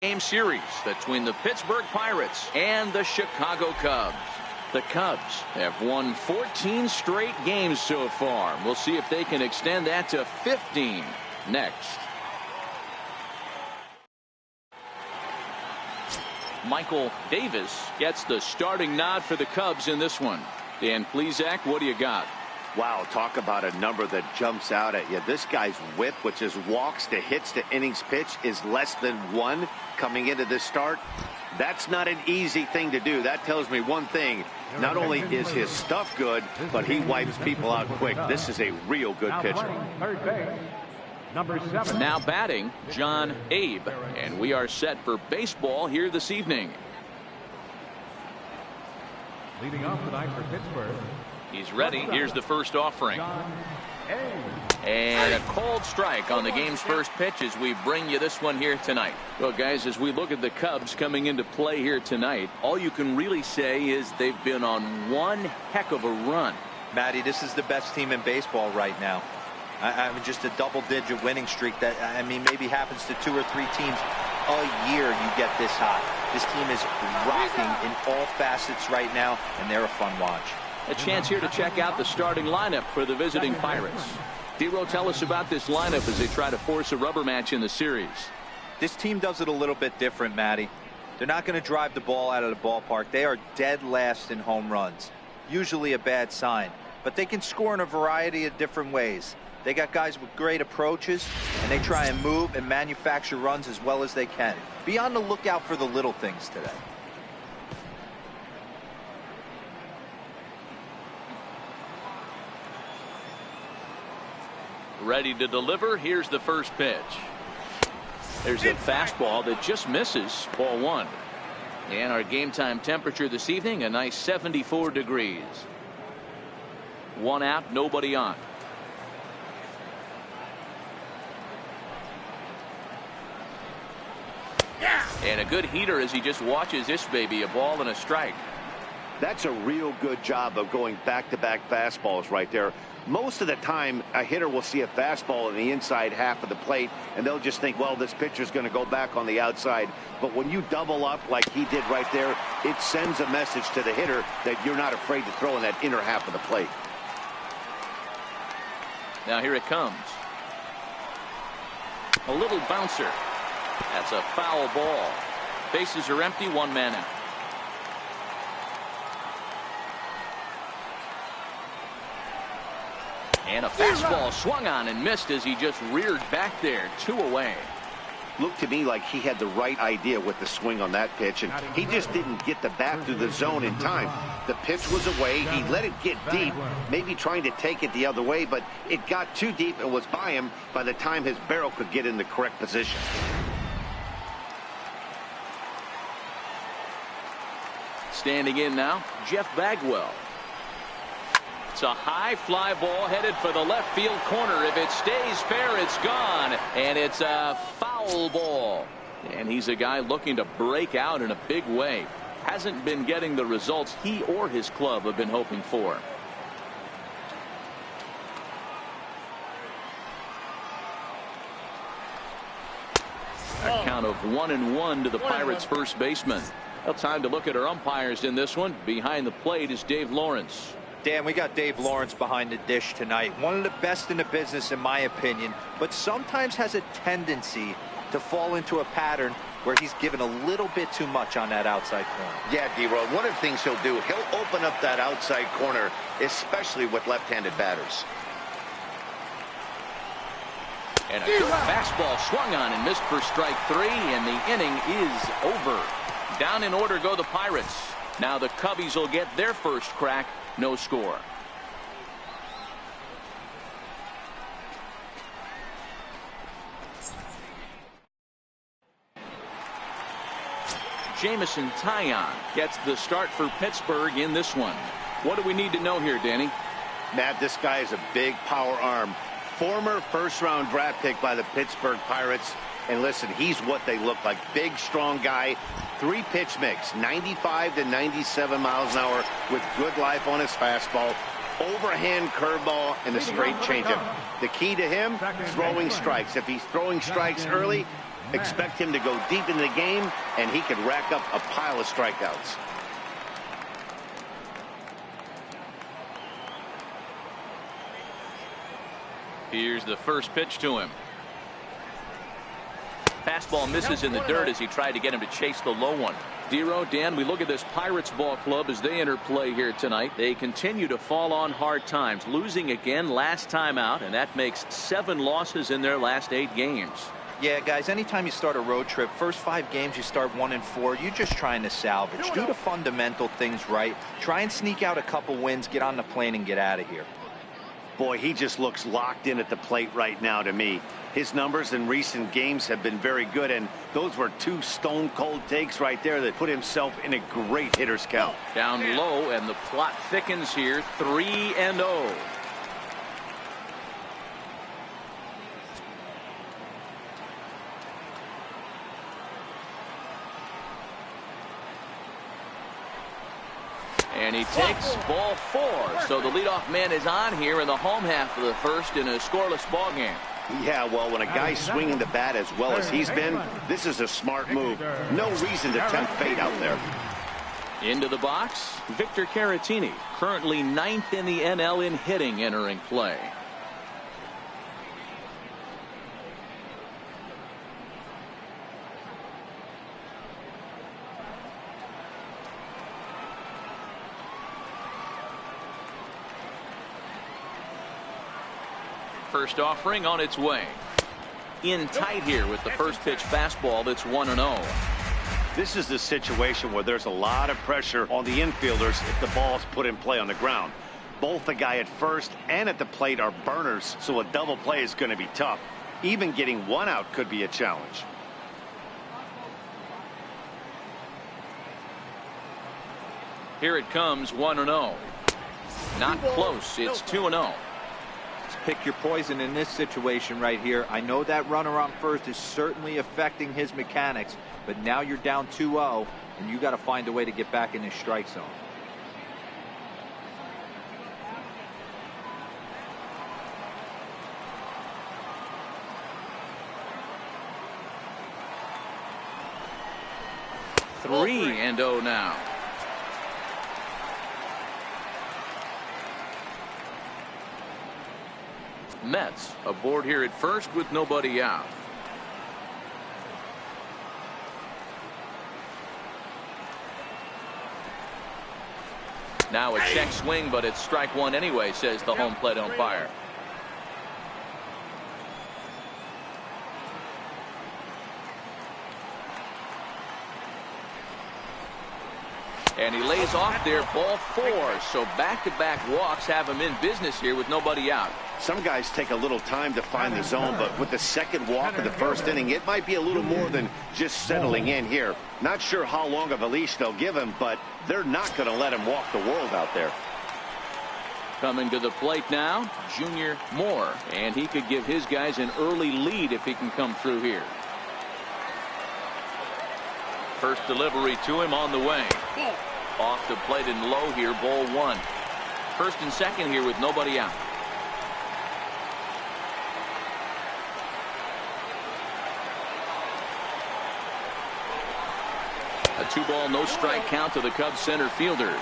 Game series between the Pittsburgh Pirates and the Chicago Cubs. The Cubs have won 14 straight games so far. We'll see if they can extend that to 15 next. Michael Davis gets the starting nod for the Cubs in this one. Dan Plesac, what do you got? Wow, talk about a number that jumps out at you. This guy's whip, which is walks to hits to innings pitch, is less than 1 coming into this start. That's not an easy thing to do. That tells me one thing. Not only is his stuff good, but he wipes people out quick. This is a real good pitcher. Third base, number 7. Now batting, John Abe. And we are set for baseball here this evening. Leading off tonight for Pittsburgh. He's ready. Here's the first offering. And a cold strike on the game's first pitch as we bring you this one here tonight. Well, guys, as we look at the Cubs coming into play here tonight, all you can really say is they've been on one heck of a run. Matty, this is the best team in baseball right now. I mean, just a double-digit winning streak that, I mean, maybe happens to 2 or 3 teams a year you get this hot. This team is rocking in all facets right now, and they're a fun watch. A chance here to check out the starting lineup for the visiting Pirates. D-Row, tell us about this lineup as they try to force a rubber match in the series. This team does it a little bit different, Matty. They're not going to drive the ball out of the ballpark. They are dead last in home runs. Usually a bad sign. But they can score in a variety of different ways. They got guys with great approaches, and they try and move and manufacture runs as well as they can. Be on the lookout for the little things today. Ready to deliver. Here's the first pitch. There's a fastball that just misses. Ball 1. And our game time temperature this evening, a nice 74 degrees. 1 out, nobody on. And a good heater as he just watches this baby, a ball and a strike. That's a real good job of going back-to-back fastballs right there. Most of the time, a hitter will see a fastball in the inside half of the plate, and they'll just think, well, this pitcher's going to go back on the outside. But when you double up like he did right there, it sends a message to the hitter that you're not afraid to throw in that inner half of the plate. Now here it comes. A little bouncer. That's a foul ball. Bases are empty, 1 man out. And a fastball swung on and missed as he just reared back there. 2 away. Looked to me like he had the right idea with the swing on that pitch, and he just didn't get the bat through the zone in time. The pitch was away. He let it get deep, maybe trying to take it the other way, but it got too deep and was by him by the time his barrel could get in the correct position. Standing in now, Jeff Bagwell. It's a high fly ball headed for the left field corner. If it stays fair, it's gone. And it's a foul ball. And he's a guy looking to break out in a big way. Hasn't been getting the results he or his club have been hoping for. A count of 1-1 to the Pirates' first baseman. Well, time to look at our umpires in this one. Behind the plate is Dave Lawrence. Dan, we got Dave Lawrence behind the dish tonight. One of the best in the business, in my opinion, but sometimes has a tendency to fall into a pattern where he's given a little bit too much on that outside corner. Yeah, D-Roy, one of the things he'll do, he'll open up that outside corner, especially with left-handed batters. And a good fastball swung on and missed for strike 3, and the inning is over. Down in order go the Pirates. Now the Cubbies will get their first crack. No score. Jamison Taillon gets the start for Pittsburgh in this one. What do we need to know here, Danny? Matt, this guy is a big power arm. Former first-round draft pick by the Pittsburgh Pirates. And listen, he's what they look like. Big, strong guy. 3-pitch mix, 95 to 97 miles an hour with good life on his fastball. Overhand curveball and a straight changeup. The key to him, throwing strikes. If he's throwing strikes early, Expect him to go deep in the game, and he could rack up a pile of strikeouts. Here's the first pitch to him. Fastball misses in the dirt as he tried to get him to chase the low one. Dero, Dan, we look at this Pirates ball club as they enter play here tonight. They continue to fall on hard times, losing again last time out, and that makes 7 losses in their last 8 games. Yeah, guys, anytime you start a road trip, first 5 games you start 1-4, you're just trying to salvage. Do the fundamental things right. Try and sneak out a couple wins, get on the plane, and get out of here. Boy, he just looks locked in at the plate right now to me. His numbers in recent games have been very good, and those were 2 stone-cold takes right there that put himself in a great hitter's count. Down low, and the plot thickens here, 3-0. And he takes ball 4. So the leadoff man is on here in the home half of the first in a scoreless ball game. Yeah, well, when a guy's swinging the bat as well as he's been, this is a smart move. No reason to tempt fate out there. Into the box, Victor Caratini, currently 9th in the NL in hitting, entering play. First offering on its way. In tight here with the first pitch fastball that's 1-0. This is the situation where there's a lot of pressure on the infielders if the ball's put in play on the ground. Both the guy at first and at the plate are burners, so a double play is going to be tough. Even getting 1 out could be a challenge. Here it comes, 1-0. Not close. It's 2-0. Pick your poison in this situation right here. I know that runner on first is certainly affecting his mechanics, but now you're down 2-0, and you got to find a way to get back in his strike zone. Three and 0 now. Mets aboard here at first with nobody out. Now a check swing, but it's strike 1 anyway, says the home plate umpire. And he lays off there, ball 4. So back-to-back walks have him in business here with nobody out. Some guys take a little time to find the zone, but with the second walk of the first inning, it might be a little more than just settling in here. Not sure how long of a leash they'll give him, but they're not going to let him walk the world out there. Coming to the plate now, Junior Moore, and he could give his guys an early lead if he can come through here. First delivery to him on the way. Off the plate and low here, ball 1. First and second here with nobody out. A 2-ball, no strike count to the Cubs center fielder.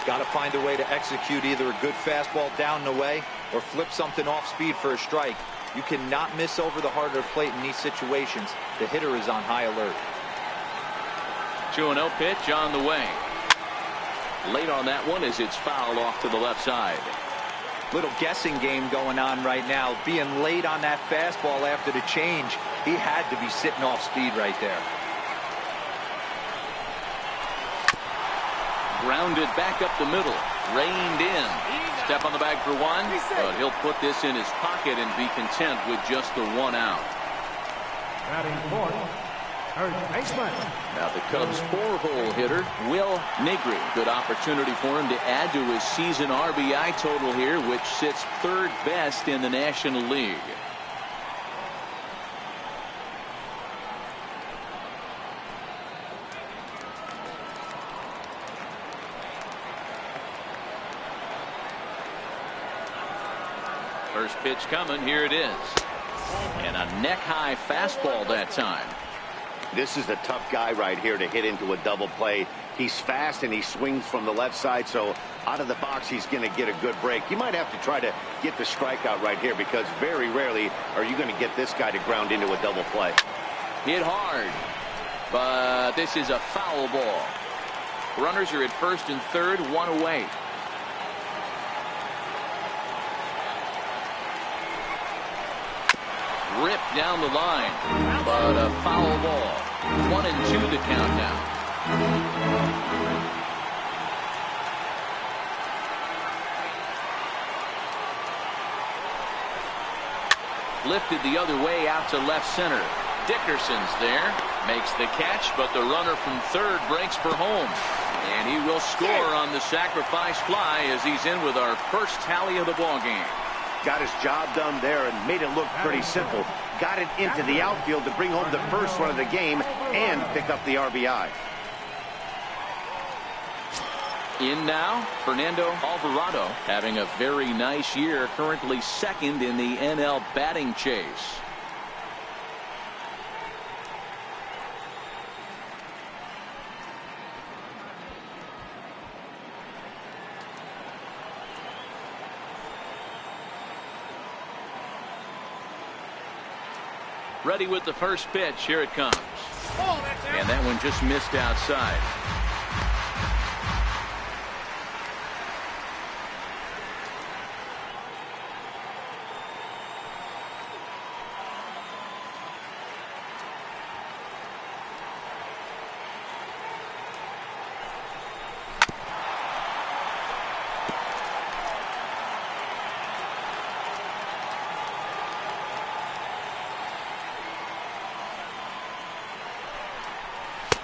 Got to find a way to execute either a good fastball down the way or flip something off speed for a strike. You cannot miss over the heart of the plate in these situations. The hitter is on high alert. 2-0 pitch on the way. Late on that one as it's fouled off to the left side. Little guessing game going on right now. Being late on that fastball after the change. He had to be sitting off speed right there. Grounded back up the middle. Reined in. Step on the bag for 1. But he'll put this in his pocket and be content with just the 1 out. Batting fourth, third baseman. Now the Cubs 4-hole hitter, Will Negri. Good opportunity for him to add to his season RBI total here, which sits 3rd best in the National League. First pitch coming. Here it is. And a Neck-high fastball that time. This is a tough guy right here to hit into a double play. He's fast and he swings from the left side, so out of the box he's going to get a good break. You might have to try to get the strikeout right here because very rarely are you going to get this guy to ground into a double play. Hit hard, but this is a foul ball. Runners are at first and third, one away. Ripped down the line, but a foul ball. 1-2 the count now. Lifted the other way out to left center. Dickerson's there, makes the catch, but the runner from third breaks for home. And he will score on the sacrifice fly as he's in with our first tally of the ball game. Got his job done there and made it look pretty simple. Got it into the outfield to bring home the first run of the game and pick up the RBI. In now, Fernando Alvarado having a very nice year, currently second in the NL batting chase. Ready with the first pitch. Here it comes. And that one just missed outside.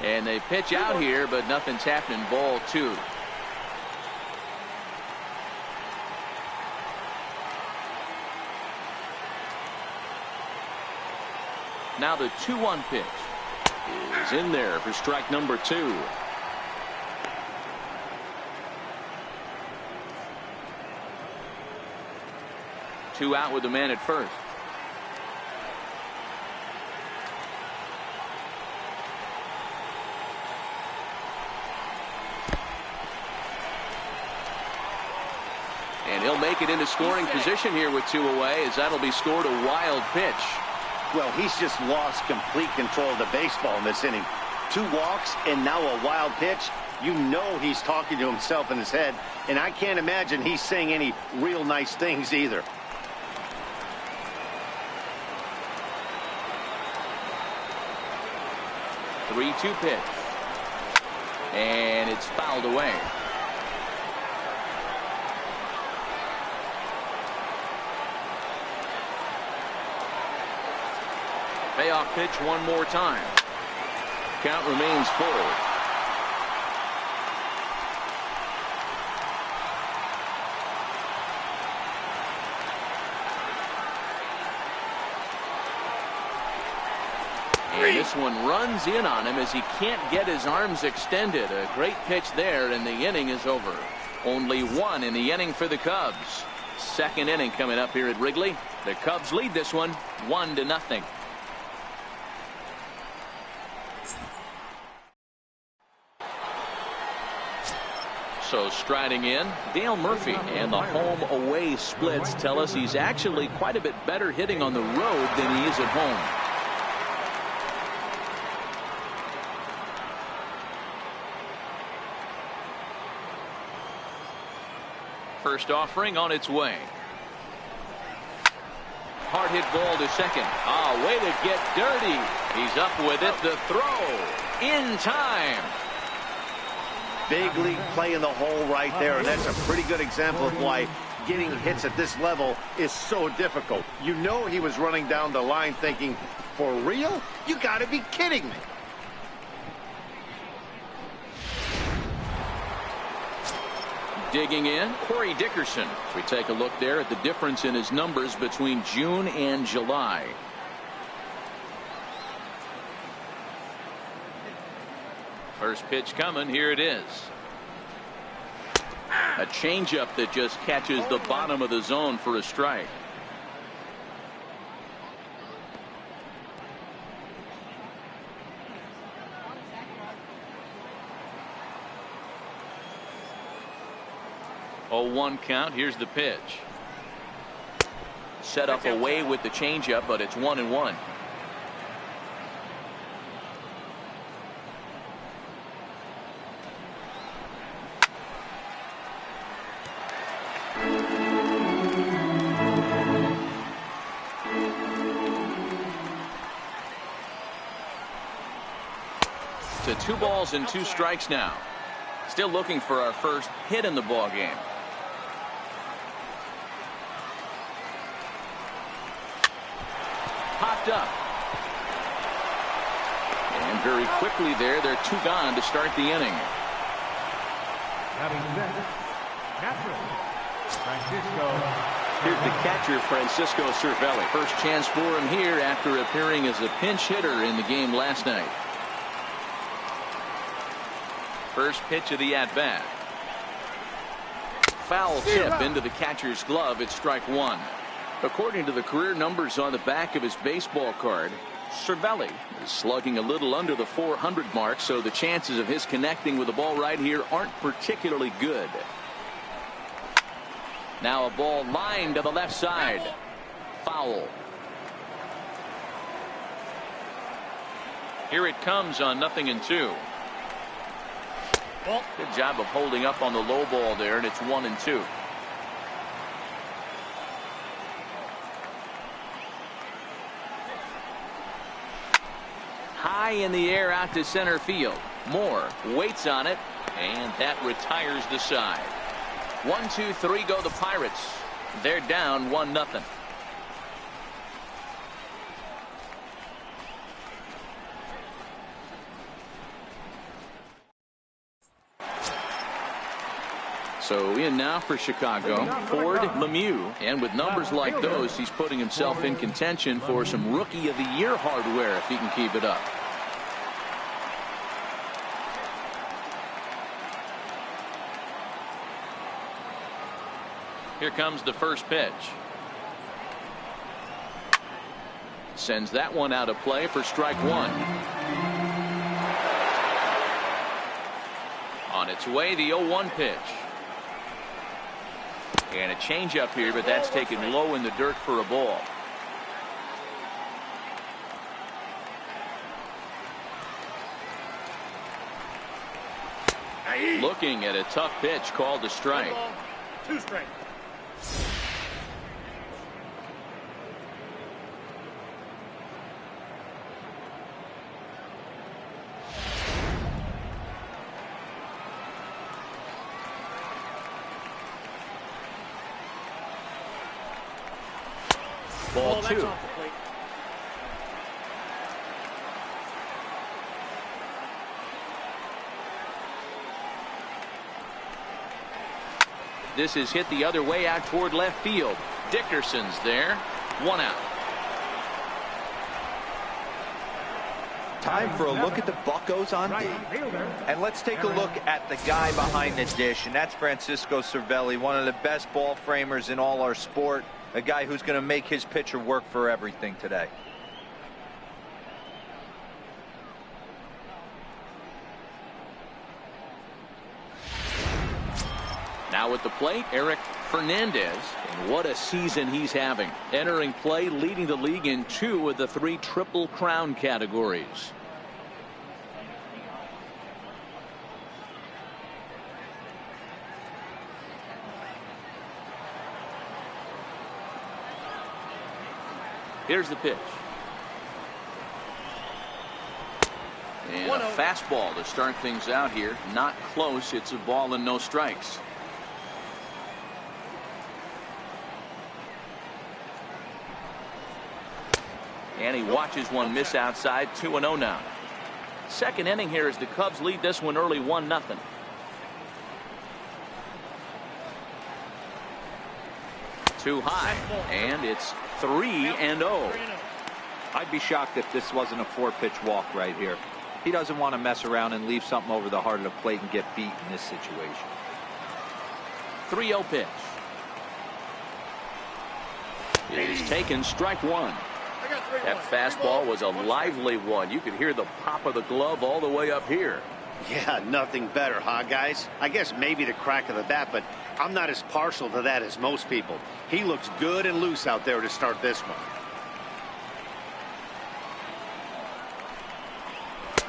And they pitch out here, but nothing's happening. Ball 2. Now the 2-1 pitch is in there for strike number 2. Two out with the man at first. And he'll make it into scoring position here with 2 away, as that'll be scored a wild pitch. Well, he's just lost complete control of the baseball in this inning. 2 walks and now a wild pitch. You know he's talking to himself in his head, and I can't imagine he's saying any real nice things either. The 3-2 pitch. And it's fouled away. Payoff pitch one more time. Count remains full. And this one runs in on him as he can't get his arms extended. A great pitch there, and the inning is over. Only 1 in the inning for the Cubs. Second inning coming up here at Wrigley. The Cubs lead this one 1-0. So striding in, Dale Murphy, and the home-away splits tell us he's actually quite a bit better hitting on the road than he is at home. First offering on its way. Hard hit ball to second. Way to get dirty. He's up with it. The throw in time. Big league play in the hole right there, and that's a pretty good example of why getting hits at this level is so difficult. You know he was running down the line thinking, for real? You got to be kidding me. Digging in, Corey Dickerson. We take a look there at the difference in his numbers between June and July. First pitch coming. Here it is. A changeup that just catches the bottom of the zone for a strike. 0-1 count. Here's the pitch. Set up away with the changeup, but it's 1-1. To 2 balls and 2 strikes now. Still looking for our first hit in the ball game. Popped up. And very quickly there, they're 2 gone to start the inning. Batting next, catcher, Francisco. Here's the catcher, Francisco Cervelli. First chance for him here after appearing as a pinch hitter in the game last night. First pitch of the at-bat. Foul tip into the catcher's glove. It's strike 1. According to the career numbers on the back of his baseball card, Cervelli is slugging a little under the 400 mark, so the chances of his connecting with the ball right here aren't particularly good. Now a ball lined to the left side. Foul. Here it comes on 0-2. Good job of holding up on the low ball there, and it's 1-2. High in the air out to center field. Moore waits on it, and that retires the side. 1-2-3 go the Pirates. They're down 1-0. So in now for Chicago, Ford, Lemieux, and with numbers like those, he's putting himself in contention for some Rookie of the Year hardware if he can keep it up. Here comes the first pitch. Sends that one out of play for strike 1. On its way, the 0-1 pitch. And a changeup here, but that's taken low in the dirt for a ball. Looking at a tough pitch called a strike. 2 strikes. Ball 2. This is hit the other way out toward left field. Dickerson's there. 1 out. Time for a look at the Buccos on D. And let's take a look at the guy behind the dish, and that's Francisco Cervelli, one of the best ball framers in all our sport. A guy who's going to make his pitcher work for everything today. Now at the plate, Eric Fernandez. And what a season he's having. Entering play, leading the league in 2 of the 3 Triple Crown categories. Here's the pitch. And a fastball to start things out here. Not close. It's a ball and no strikes. And he watches one miss outside. 2-0 now. Second inning here as the Cubs lead this one early 1-0. Too high, and it's 3-0. I'd be shocked if this wasn't a 4-pitch walk right here. He doesn't want to mess around and leave something over the heart of the plate and get beat in this situation. 3-0 pitch. It is taken, strike 1. That fastball was a lively one. You could hear the pop of the glove all the way up here. Yeah, nothing better, huh, guys? I guess maybe the crack of the bat, but I'm not as partial to that as most people. He looks good and loose out there to start this one.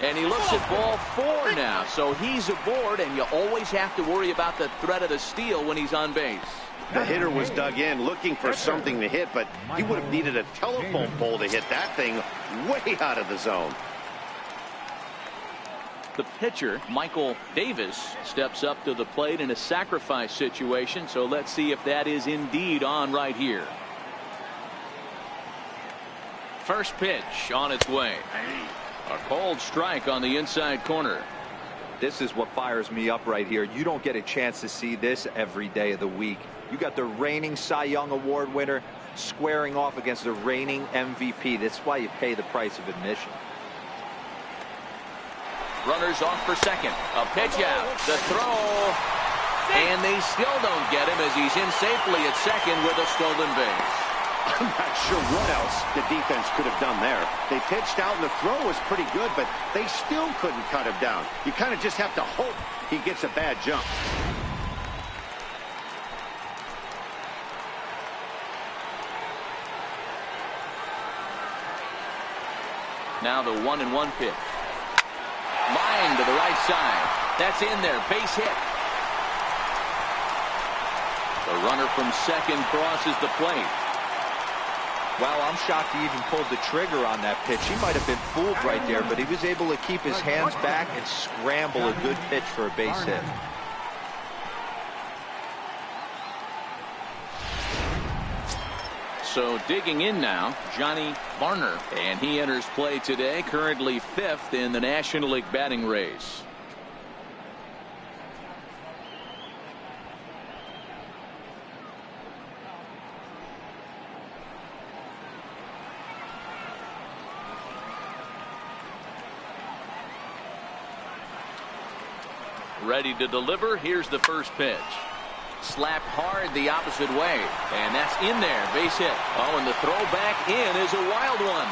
And he looks at ball 4 now, so he's aboard, and you always have to worry about the threat of the steal when he's on base. The hitter was dug in looking for something to hit, but he would have needed a telephone pole to hit that thing way out of the zone. The pitcher, Michael Davis, steps up to the plate in a sacrifice situation, so let's see if that is indeed on right here. First pitch on its way. A cold strike on the inside corner. This is what fires me up right here. You don't get a chance to see this every day of the week. You got the reigning Cy Young Award winner squaring off against the reigning MVP. That's why you pay the price of admission. Runners off for second. A pitch out. The throw. And they still don't get him as he's in safely at second with a stolen base. I'm not sure what else the defense could have done there. They pitched out and the throw was pretty good, but they still couldn't cut him down. You kind of just have to hope he gets a bad jump. Now the 1-1 pitch. Line to the right side. That's in there. Base hit. The runner from second crosses the plate. Wow, I'm shocked he even pulled the trigger on that pitch. He might have been fooled right there, but he was able to keep his hands back and scramble a good pitch for a base hit. So digging in now, Johnny Varner, and he enters play today, currently 5th in the National League batting race. Ready to deliver. Here's the first pitch. Slapped hard the opposite way, and that's in there. Base hit. Oh, and the throw back in is a wild one.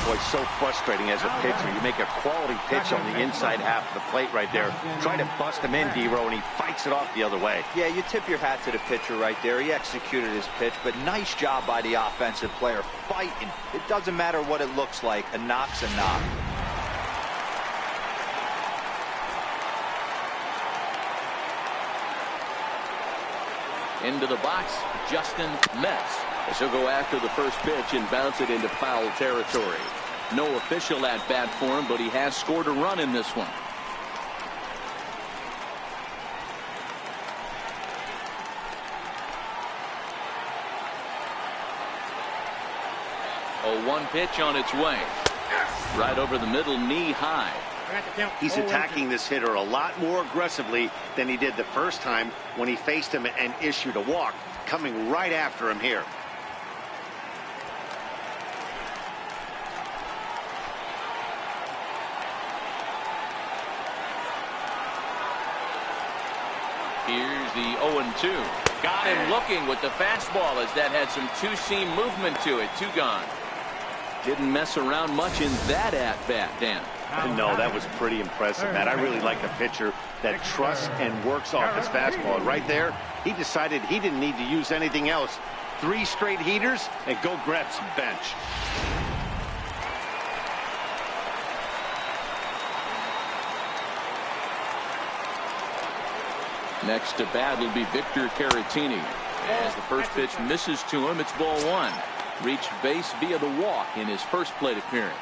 Boy, so frustrating as a pitcher. You make a quality pitch on the inside half of the plate right there. Try to bust him in, D-Row, and he fights it off the other way. Yeah, you tip your hat to the pitcher right there. He executed his pitch, but nice job by the offensive player fighting. It doesn't matter what it looks like. A knock's a knock. Into the box, Justin Metz, as he'll go after the first pitch and bounce it into foul territory. No official at bat for him, but he has scored a run in this one. A 1 pitch on its way. Right over the middle, knee high. He's attacking this hitter a lot more aggressively than he did the first time when he faced him and issued a walk, coming right after him here. Here's the 0-2. Got him looking with the fastball as that had some two-seam movement to it. 2 gone. Didn't mess around much in that at-bat, Dan. No, that was pretty impressive, Matt. I really like a pitcher that trusts and works off his fastball. Right there, he decided he didn't need to use anything else. 3 straight heaters and go grab some bench. Next to bat will be Victor Caratini. As the first pitch misses to him, it's ball 1. Reached base via the walk in his first plate appearance.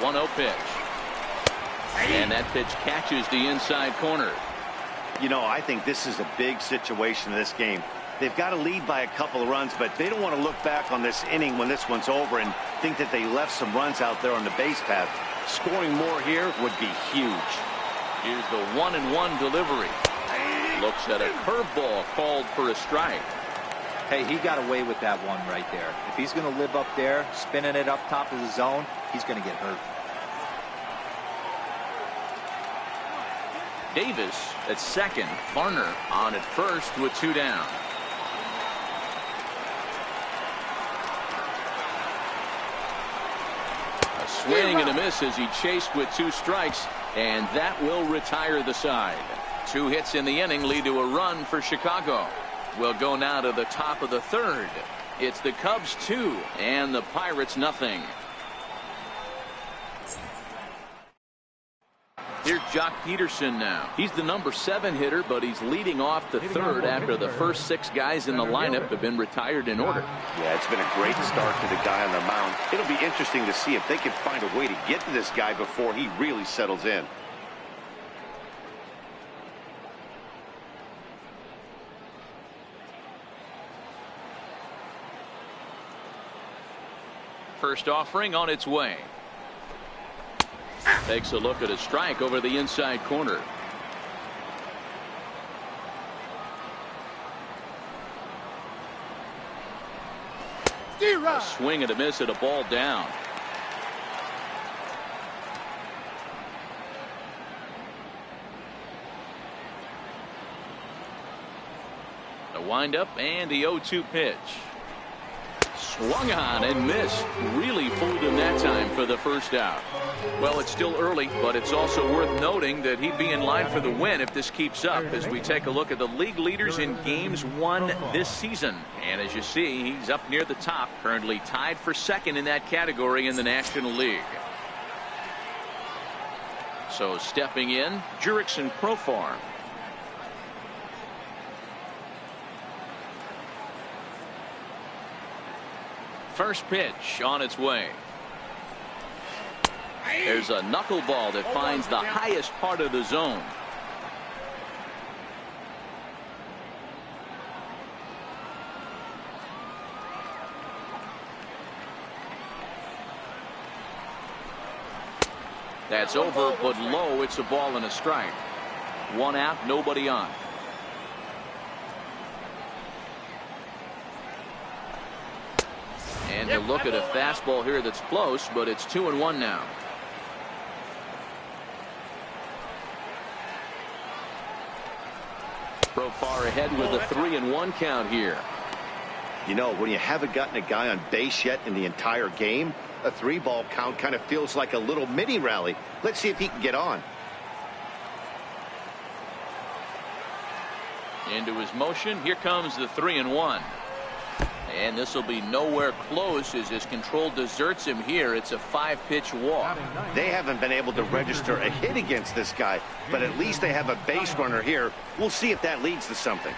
The 1-0 pitch. And that pitch catches the inside corner. You know, I think this is a big situation in this game. They've got to lead by a couple of runs, but they don't want to look back on this inning when this one's over and think that they left some runs out there on the base path. Scoring more here would be huge. Here's the 1-1 delivery. Looks at a curveball called for a strike. Hey, he got away with that one right there. If he's going to live up there, spinning it up top of the zone, he's going to get hurt. Davis at second. Varner on at first with 2 down. swing and a miss as he chased with 2 strikes, and that will retire the side. 2 hits in the inning lead to a run for Chicago. We'll go now to the top of the 3rd. It's the Cubs 2 and the Pirates nothing. Here's Jock Peterson now. He's the number 7 hitter, but he's leading off the 3rd after the first 6 guys in the lineup have been retired in order. Yeah, it's been a great start to the guy on the mound. It'll be interesting to see if they can find a way to get to this guy before he really settles in. First offering on its way. Takes a look at a strike over the inside corner. A swing and a miss at a ball down. The windup and the 0-2 pitch. Swung on and missed. Really fooled him that time for the first out. Well, it's still early, but it's also worth noting that he'd be in line for the win if this keeps up as we take a look at the league leaders in games won this season. And as you see, he's up near the top, currently tied for 2nd in that category in the National League. So stepping in, Jurickson Profar. First pitch on its way. There's a knuckleball that finds the highest part of the zone. That's over, but low. It's a ball and a strike. 1 out, nobody on. And he'll look at a fastball here that's close, but it's 2-1 now. Profar ahead with a 3-1 count here. You know, when you haven't gotten a guy on base yet in the entire game, a 3-ball count kind of feels like a little mini rally. Let's see if he can get on. Into his motion. Here comes the 3-1. And this will be nowhere close as his control deserts him here. It's a 5-pitch walk. They haven't been able to register a hit against this guy, but at least they have a base runner here. We'll see if that leads to something.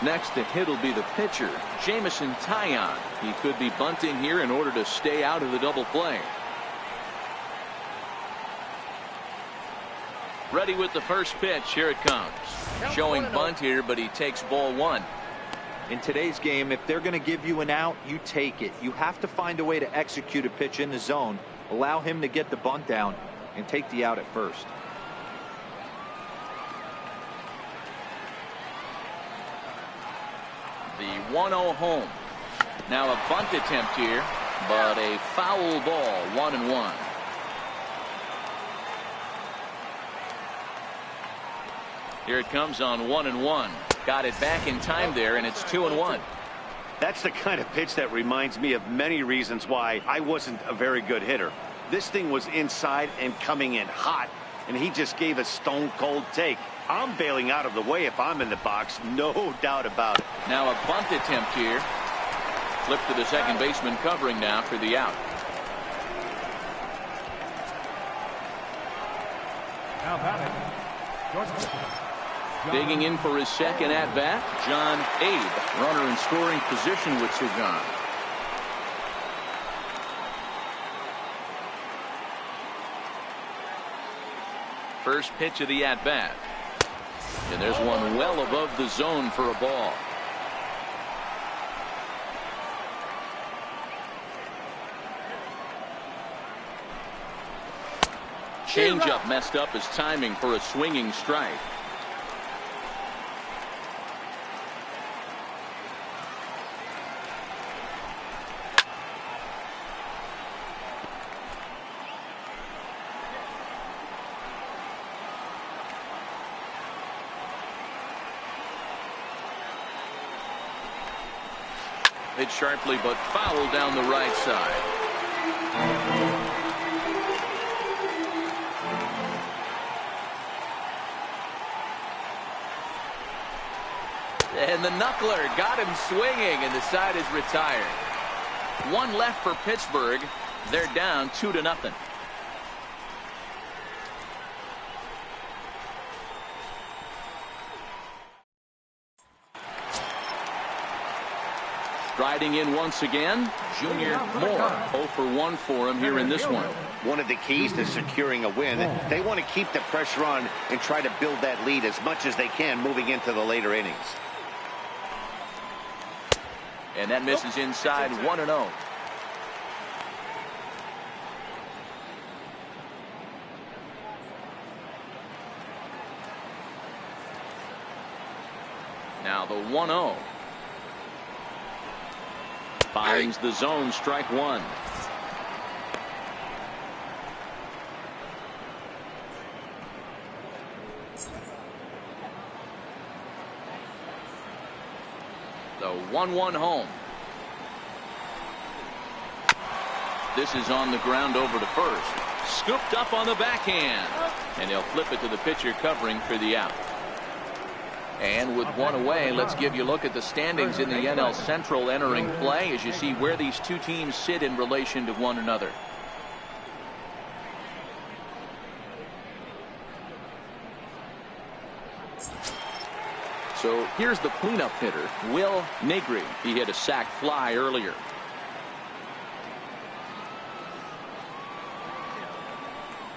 Next to hit will be the pitcher, Jameson Taillon. He could be bunting here in order to stay out of the double play. Ready with the first pitch. Here it comes. Showing bunt here, but he takes ball 1. In today's game, if they're going to give you an out, you take it. You have to find a way to execute a pitch in the zone, allow him to get the bunt down, and take the out at first. The 1-0 home. Now a bunt attempt here, but a foul ball. 1-1. Here it comes on 1-1. Got it back in time there, and it's 2-1. That's the kind of pitch that reminds me of many reasons why I wasn't a very good hitter. This thing was inside and coming in hot, and he just gave a stone-cold take. I'm bailing out of the way if I'm in the box, no doubt about it. Now a bunt attempt here. Flip to the second baseman covering now for the out. Now batting, Digging in for his second at-bat, John Abe. Runner in scoring position with Sugan. First pitch of the at-bat. And there's one well above the zone for a ball. Changeup messed up his timing for a swinging strike. Hit sharply, but fouled down the right side. And the knuckler got him swinging, and the side is retired. One left for Pittsburgh. They're down 2-0. Striding in once again, Junior Moore. 0 for 1 for him here in this one. One of the keys to securing a win, they want to keep the pressure on and try to build that lead as much as they can moving into the later innings. And that misses inside. 1-0. Now the 1-0. Finds the zone, strike one. The 1-1 home. This is on the ground over to first. Scooped up on the backhand. And he'll flip it to the pitcher covering for the out. And with one away, let's give you a look at the standings in the NL Central entering play as you see where these two teams sit in relation to one another. So here's the cleanup hitter, Will Negri. He hit a sac fly earlier.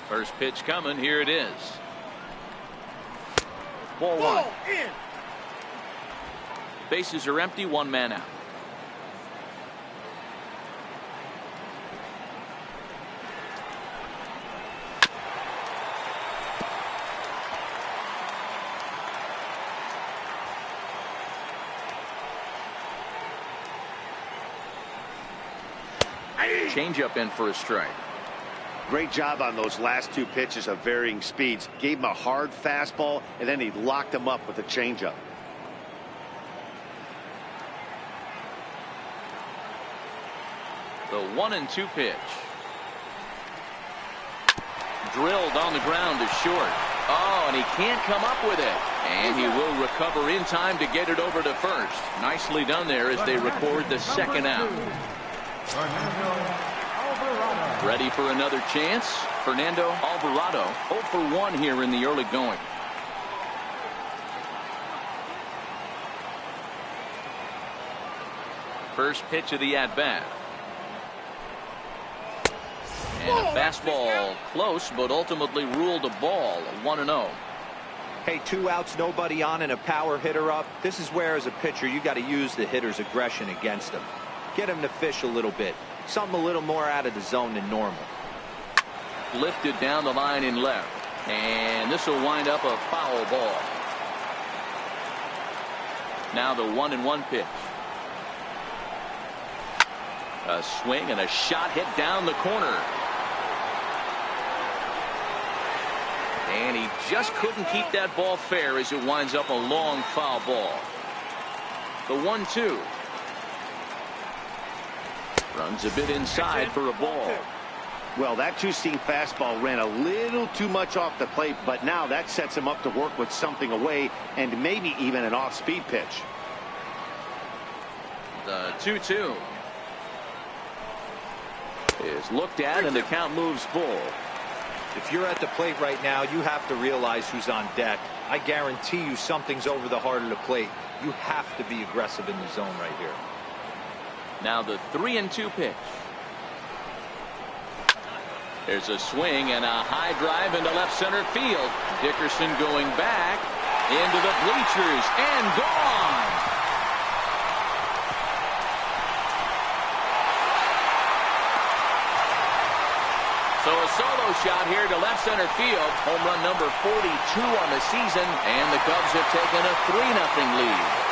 First pitch coming. Here it is. Ball one. Bases are empty. One man out. Changeup in for a strike. Great job on those last two pitches of varying speeds. Gave him a hard fastball, and then he locked him up with a changeup. The 1-2 pitch. Drilled on the ground to short. Oh, and he can't come up with it. And he will recover in time to get it over to first. Nicely done there as they record the second out. Ready for another chance. Fernando Alvarado 0 for 1 here in the early going. First pitch of the at-bat. And a fastball close, but ultimately ruled a ball. 1-0. Hey, 2 outs, nobody on, and a power hitter up. This is where, as a pitcher, you got to use the hitter's aggression against him. Get him to fish a little bit. Something a little more out of the zone than normal. Lifted down the line in left. And this will wind up a foul ball. Now the 1-1 pitch. A swing and a shot hit down the corner. And he just couldn't keep that ball fair as it winds up a long foul ball. The 1-2. Runs a bit inside for a ball. Well, that two-seam fastball ran a little too much off the plate, but now that sets him up to work with something away and maybe even an off-speed pitch. The 2-2 is looked at, and the count moves full. If you're at the plate right now, you have to realize who's on deck. I guarantee you something's over the heart of the plate. You have to be aggressive in the zone right here. Now the 3-2 pitch. There's a swing and a high drive into left center field. Dickerson going back into the bleachers and gone. So a solo shot here to left center field. Home run number 42 on the season, and the Cubs have taken a 3-0 lead.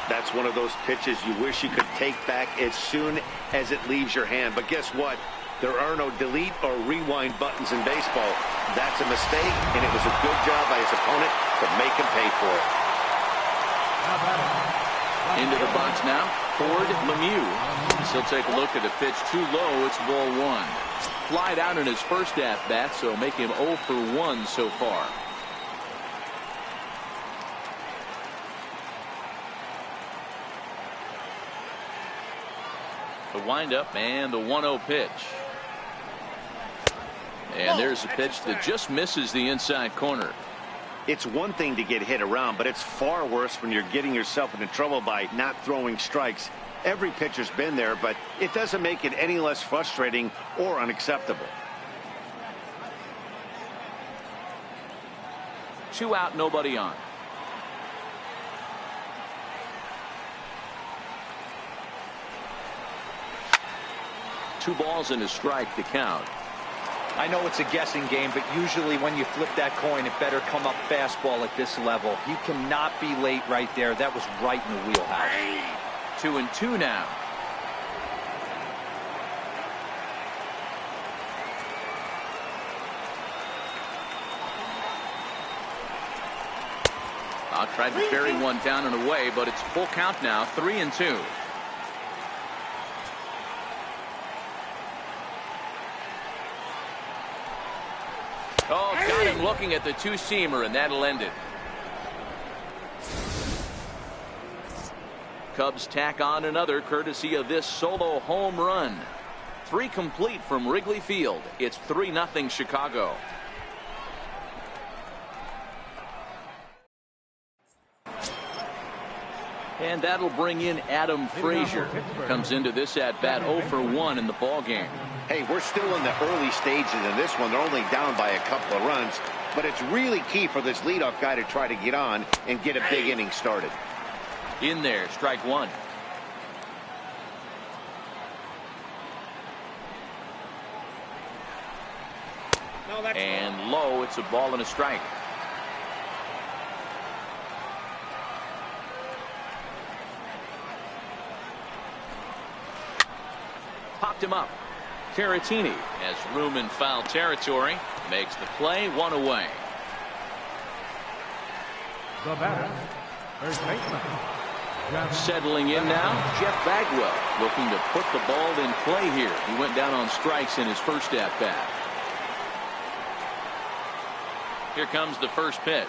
That's one of those pitches you wish you could take back as soon as it leaves your hand. But guess what? There are no delete or rewind buttons in baseball. That's a mistake, and it was a good job by his opponent to make him pay for it. Into the box now, Ford Lemieux. He'll take a look at a pitch too low. It's ball one. Flied out in his first at-bat, so make him 0 for 1 so far. The windup and the 1-0 pitch. And there's a pitch that just misses the inside corner. It's one thing to get hit around, but it's far worse when you're getting yourself into trouble by not throwing strikes. Every pitcher's been there, but it doesn't make it any less frustrating or unacceptable. 2 out, nobody on. Two balls and a strike to count. I know it's a guessing game, but usually when you flip that coin, it better come up fastball at this level. You cannot be late right there. That was right in the wheelhouse. 2-2 now. I'll try to bury one down and away, but it's full count now. 3-2. Oh, got him looking at the two-seamer, and that'll end it. Cubs tack on another courtesy of this solo home run. 3 complete from Wrigley Field. It's 3-0 Chicago. And that'll bring in Adam Frazier. Comes into this at-bat 0 for 1 in the ballgame. Hey, we're still in the early stages of this one. They're only down by a couple of runs, but it's really key for this leadoff guy to try to get on and get a big inning started. In there, strike one. And low, it's a ball and a strike. Popped him up. Caratini has room in foul territory. Makes the play, 1 away. The batter, first baseman. Settling in now, Jeff Bagwell looking to put the ball in play here. He went down on strikes in his first at-bat. Here comes the first pitch.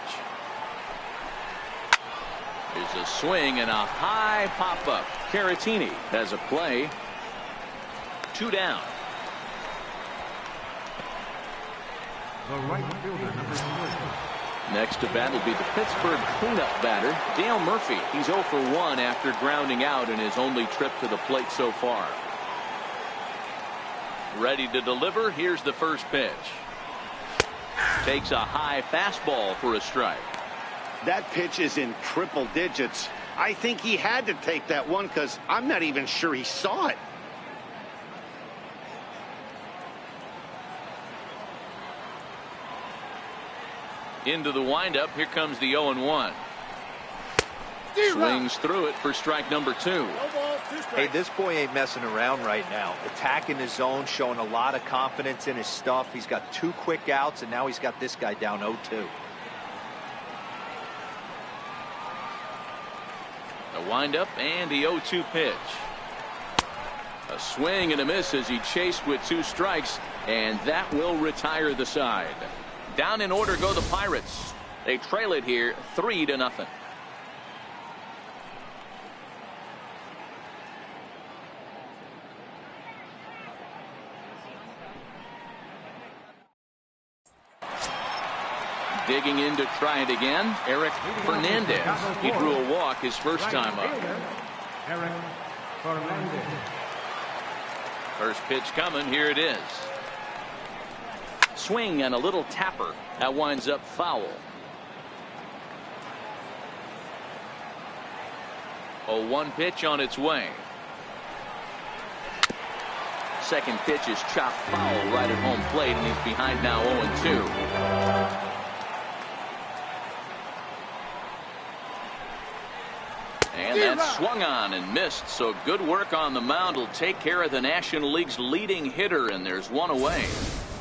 There's a swing and a high pop-up. Caratini has a play. 2 down. The right fielder, number 3. Next to bat will be the Pittsburgh cleanup batter, Dale Murphy. He's 0 for 1 after grounding out in his only trip to the plate so far. Ready to deliver. Here's the first pitch. Takes a high fastball for a strike. That pitch is in triple digits. I think he had to take that one because I'm not even sure he saw it. Into the windup. Here comes the 0-1. Swings through it for strike number 2. Hey, this boy ain't messing around right now. Attacking his zone, showing a lot of confidence in his stuff. He's got 2 quick outs, and now he's got this guy down 0-2. The windup and the 0-2 pitch. A swing and a miss as he chased with 2 strikes, and that will retire the side. Down in order go the Pirates. They trail it here 3-0. Digging in to try it again, Eric Fernandez. He drew a walk his first time up. Eric Fernandez. First pitch coming. Here it is. Swing and a little tapper. That winds up foul. 0-1 pitch on its way. Second pitch is chopped foul right at home plate, and he's behind now 0-2. And That's swung on and missed, so good work on the mound will take care of the National League's leading hitter, and there's one away.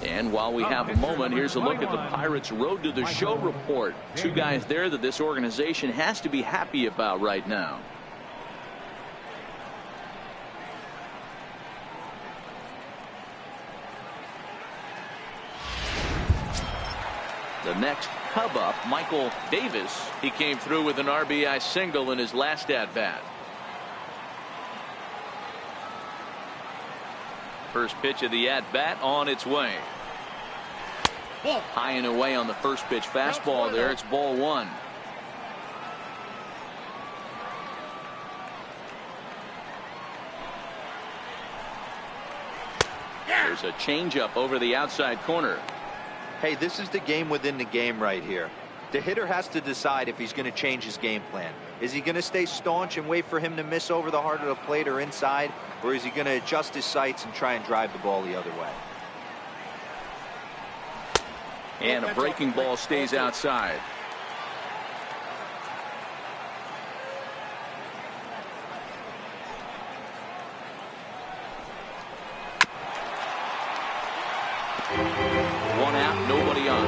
And while we have a moment, here's a look at the Pirates' Road to the Show report. Two guys there that this organization has to be happy about right now. The next Cub up, Michael Davis. He came through with an RBI single in his last at-bat. First pitch of the at-bat on its way. High and away on the first pitch fastball there. It's ball one. There's a changeup over the outside corner. Hey, this is the game within the game right here. The hitter has to decide if he's going to change his game plan. Is he going to stay staunch and wait for him to miss over the heart of the plate or inside, or is he going to adjust his sights and try and drive the ball the other way? And a breaking ball stays outside. One out, nobody on.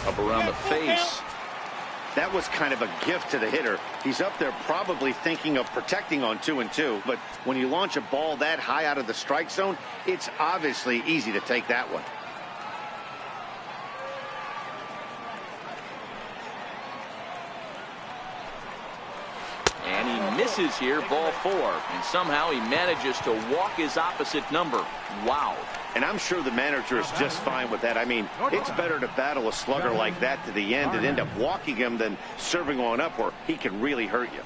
Up around the face. That was kind of a gift to the hitter. He's up there probably thinking of protecting on 2-2, but when you launch a ball that high out of the strike zone, it's obviously easy to take that one. And he misses here, ball four, and somehow he manages to walk his opposite number. Wow. And I'm sure the manager is just fine with that. I mean, it's better to battle a slugger like that to the end and end up walking him than serving on up where he can really hurt you.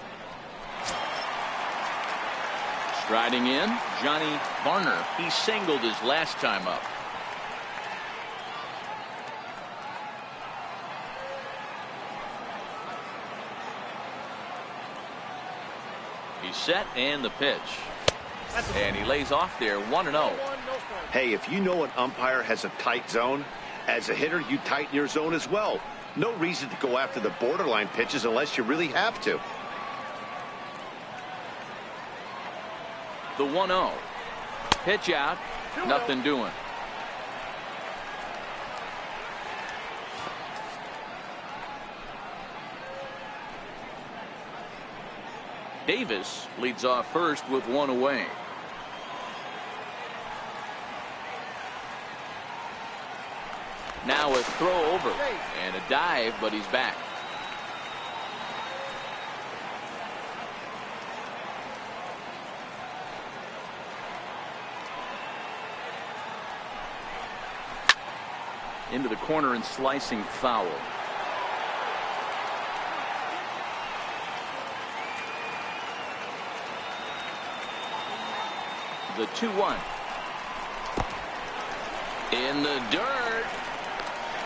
Striding in, Johnny Varner. He singled his last time up. He's set, and the pitch. And he lays off there, 1-0. Hey, if you know an umpire has a tight zone, as a hitter, you tighten your zone as well. No reason to go after the borderline pitches unless you really have to. The 1-0. Pitch out, nothing doing. Davis leads off first with one away. Now a throw over and a dive, but he's back. Into the corner and slicing foul. The 2-1. In the dirt.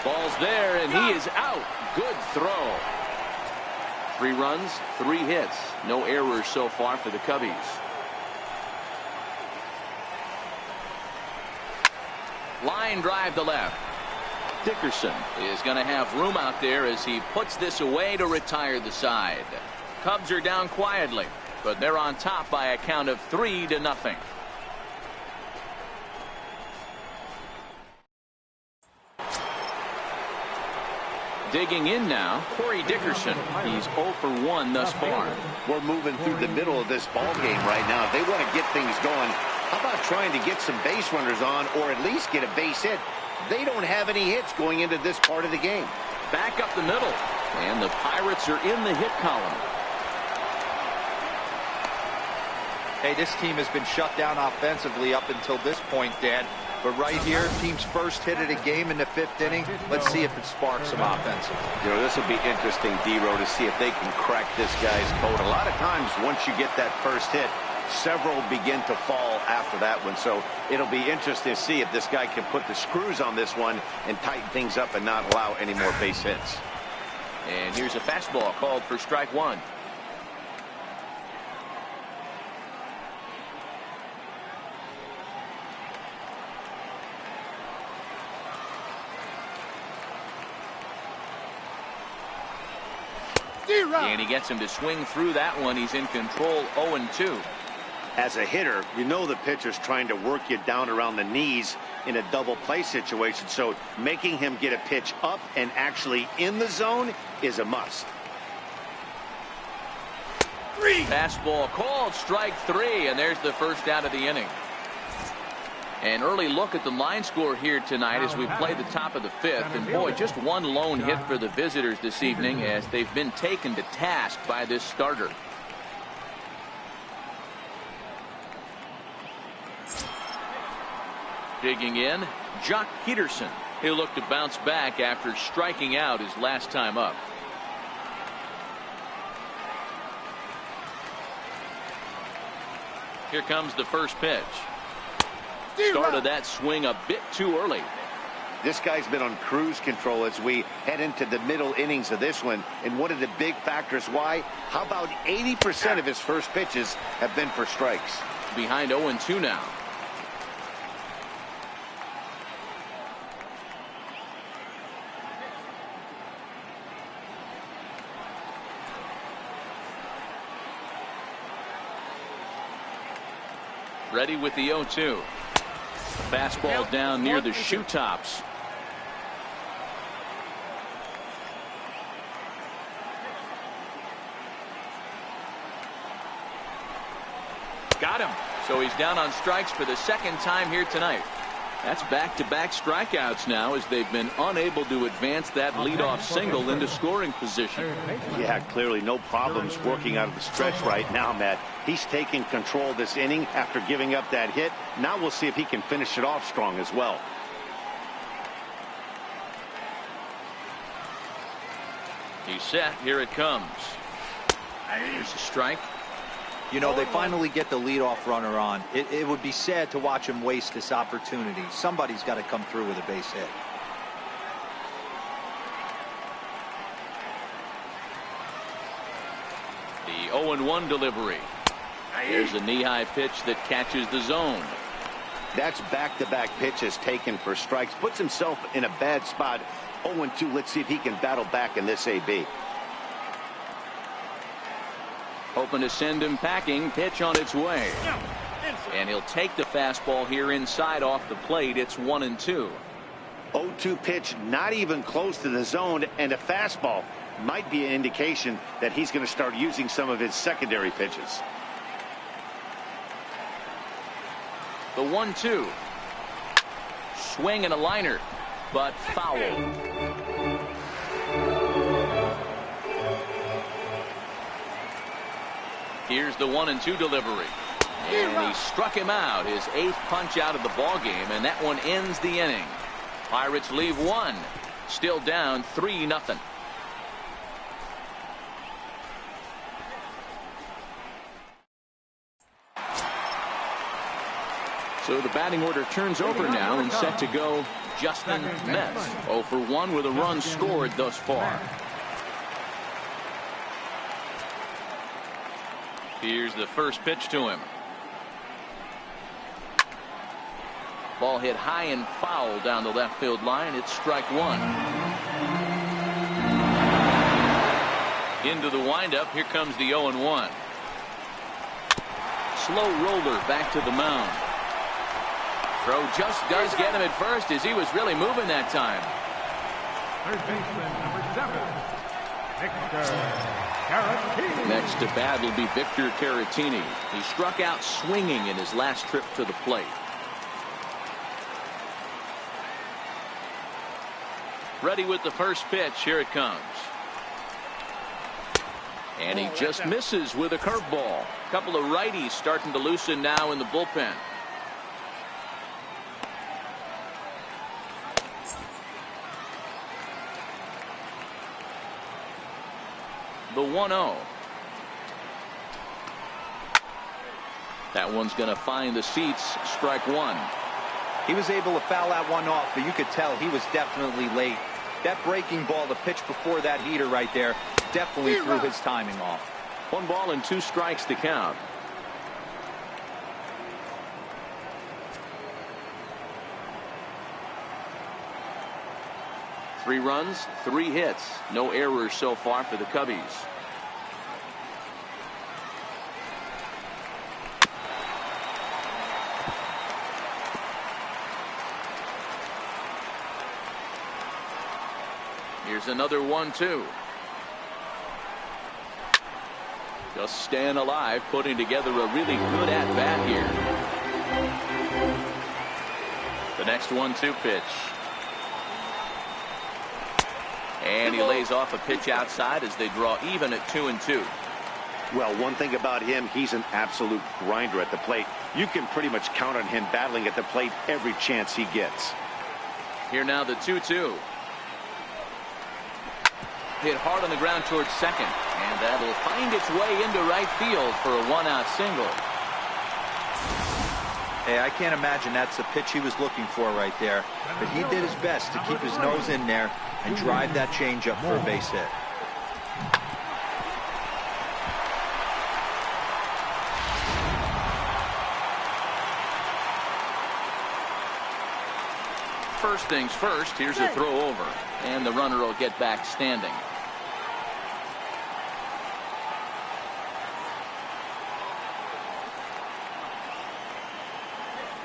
Ball's there, and he is out. Good throw. 3 runs, 3 hits. No errors so far for the Cubbies. Line drive to left. Dickerson is going to have room out there as he puts this away to retire the side. Cubs are down quietly, but they're on top by a count of 3-0. Digging in now, Corey Dickerson. He's 0 for 1 thus far. We're moving through the middle of this ball game right now. If they want to get things going, how about trying to get some base runners on or at least get a base hit? They don't have any hits going into this part of the game. Back up the middle, and the Pirates are in the hit column. Hey, this team has been shut down offensively up until this point, Dan. But right here, team's first hit of the game in the 5th inning. Let's see if it sparks some offensive. You know, this will be interesting, D-Row, to see if they can crack this guy's code. A lot of times, once you get that first hit, several begin to fall after that one. So it'll be interesting to see if this guy can put the screws on this one and tighten things up and not allow any more base hits. And here's a fastball called for strike 1. And he gets him to swing through that one. He's in control, 0-2. As a hitter, you know the pitcher's trying to work you down around the knees in a double play situation, so making him get a pitch up and actually in the zone is a must. Fastball called, strike 3, and there's the first out of the inning. An early look at the line score here tonight as we play the top of the 5th. And boy, just one lone hit for the visitors this evening as they've been taken to task by this starter. Digging in, Jock Peterson. He'll look to bounce back after striking out his last time up. Here comes the first pitch. Started that swing a bit too early. This guy's been on cruise control as we head into the middle innings of this one. And one of the big factors why, how about 80% of his first pitches have been for strikes. Behind 0-2 now. Ready with the 0-2. Fastball down near the shoe tops. Got him. So he's down on strikes for the second time here tonight. That's back-to-back strikeouts now as they've been unable to advance that leadoff single into scoring position. Yeah, clearly no problems working out of the stretch right now, Matt. He's taking control of this inning after giving up that hit. Now we'll see if he can finish it off strong as well. He's set. Here it comes. Here's a strike. You know, they finally get the leadoff runner on. It would be sad to watch him waste this opportunity. Somebody's got to come through with a base hit. The 0-1 delivery. Here's a knee-high pitch that catches the zone. That's back-to-back pitches taken for strikes. Puts himself in a bad spot. 0-2. Let's see if he can battle back in this AB. Hoping to send him packing. Pitch on its way. And he'll take the fastball here inside off the plate. It's 1-2. 0-2 pitch, not even close to the zone, and a fastball might be an indication that he's going to start using some of his secondary pitches. The 1-2. Swing and a liner, but foul. Here's the 1-2 delivery. And he struck him out, his 8th punch out of the ball game, and that one ends the inning. Pirates leave one. Still down 3-0. So the batting order turns over now and set to go Justin Metz. 0 for 1 with a run scored thus far. Here's the first pitch to him. Ball hit high and foul down the left field line. It's strike 1. Into the windup. Here comes the 0-1. Slow roller back to the mound. Throw just does get him at first as he was really moving that time. Third baseman, number 7, Victor Caratini. Next to bat will be Victor Caratini. He struck out swinging in his last trip to the plate. Ready with the first pitch. Here it comes. And he just misses with a curveball. A couple of righties starting to loosen now in the bullpen. The 1-0. That one's going to find the seats. Strike 1. He was able to foul that one off, but you could tell he was definitely late. That breaking ball, the pitch before that heater right there, definitely threw his timing off. 1 ball and 2 strikes to count. Three runs, 3 hits. No errors so far for the Cubbies. Here's another 1-2. Just staying alive, putting together a really good at-bat here. The next 1-2 pitch. And he lays off a pitch outside as they draw even at 2-2. Well, one thing about him, he's an absolute grinder at the plate. You can pretty much count on him battling at the plate every chance he gets. Here now the 2-2. Hit hard on the ground towards second, and that'll find its way into right field for a 1-out single. Hey, I can't imagine that's the pitch he was looking for right there, but he did his best to keep his nose in there and drive that changeup for a base hit. First things first, here's a throw over, and the runner will get back standing.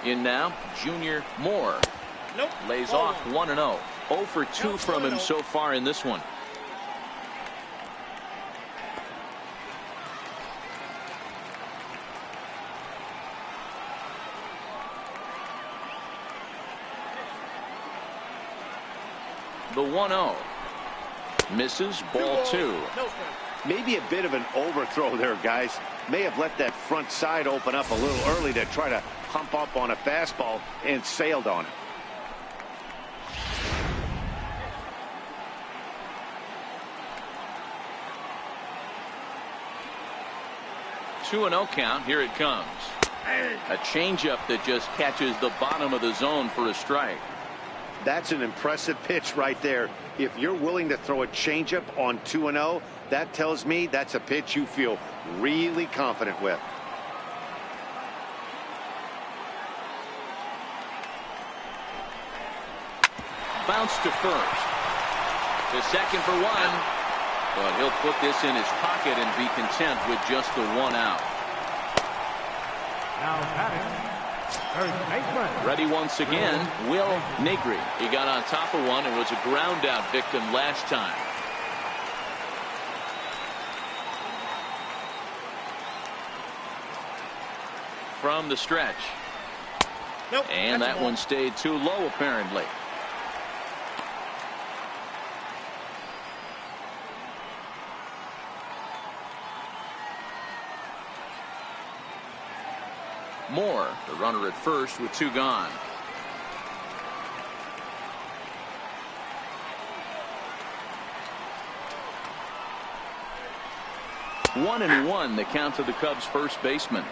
In now, Junior Moore. Lays off 1-0. 0 for 2 from him so far in this one. The 1-0. Misses, ball 2. Maybe a bit of an overthrow there, guys. May have let that front side open up a little early to try to hump up on a fastball and sailed on it. Two 2-0 count. Here it comes. A changeup that just catches the bottom of the zone for a strike. That's an impressive pitch right there. If you're willing to throw a changeup on 2-0, that tells me that's a pitch you feel really confident with. Bounce to first. To second for 1. But he'll put this in his pocket and be content with just the 1 out. Now batting, third baseman. Ready once again, Will Negri. He got on top of one and was a ground out victim last time. From the stretch. And that one stayed too low apparently. Moore, the runner at first with 2 gone. One and 1 the count to the Cubs first baseman.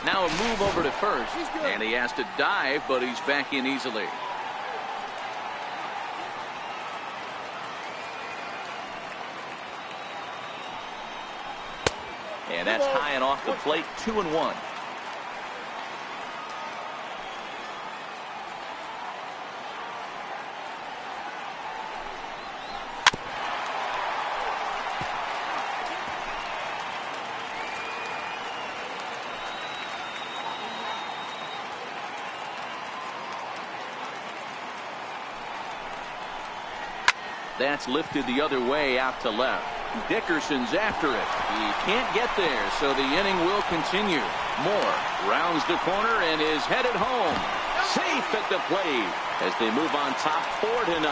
Now a move over to first, and he has to dive, but he's back in easily. And that's high and off the plate, 2-1. That's lifted the other way out to left. Dickerson's after it. He can't get there, so the inning will continue. Moore rounds the corner and is headed home. Safe at the plate as they move on top 4-0.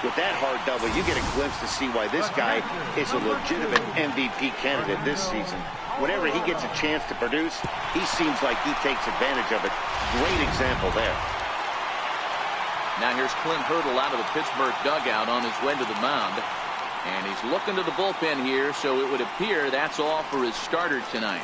With that hard double, you get a glimpse to see why this guy is a legitimate MVP candidate this season. Whenever he gets a chance to produce, he seems like he takes advantage of it. Great example there. Now here's Clint Hurdle out of the Pittsburgh dugout on his way to the mound. And he's looking to the bullpen here, so it would appear that's all for his starter tonight.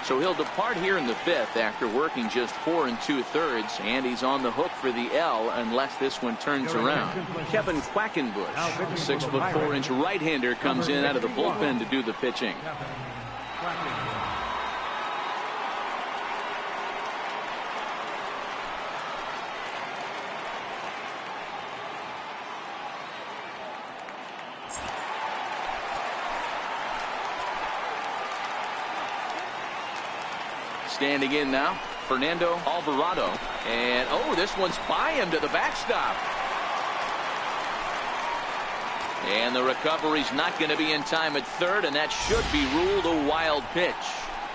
So he'll depart here in the 5th after working just 4 2/3, and he's on the hook for the L unless this one turns around. Kevin Quackenbush, 6'4" right-hander, comes in out of the bullpen to do the pitching. Standing in now, Fernando Alvarado. And, oh, this one's by him to the backstop. And the recovery's not going to be in time at third, and that should be ruled a wild pitch.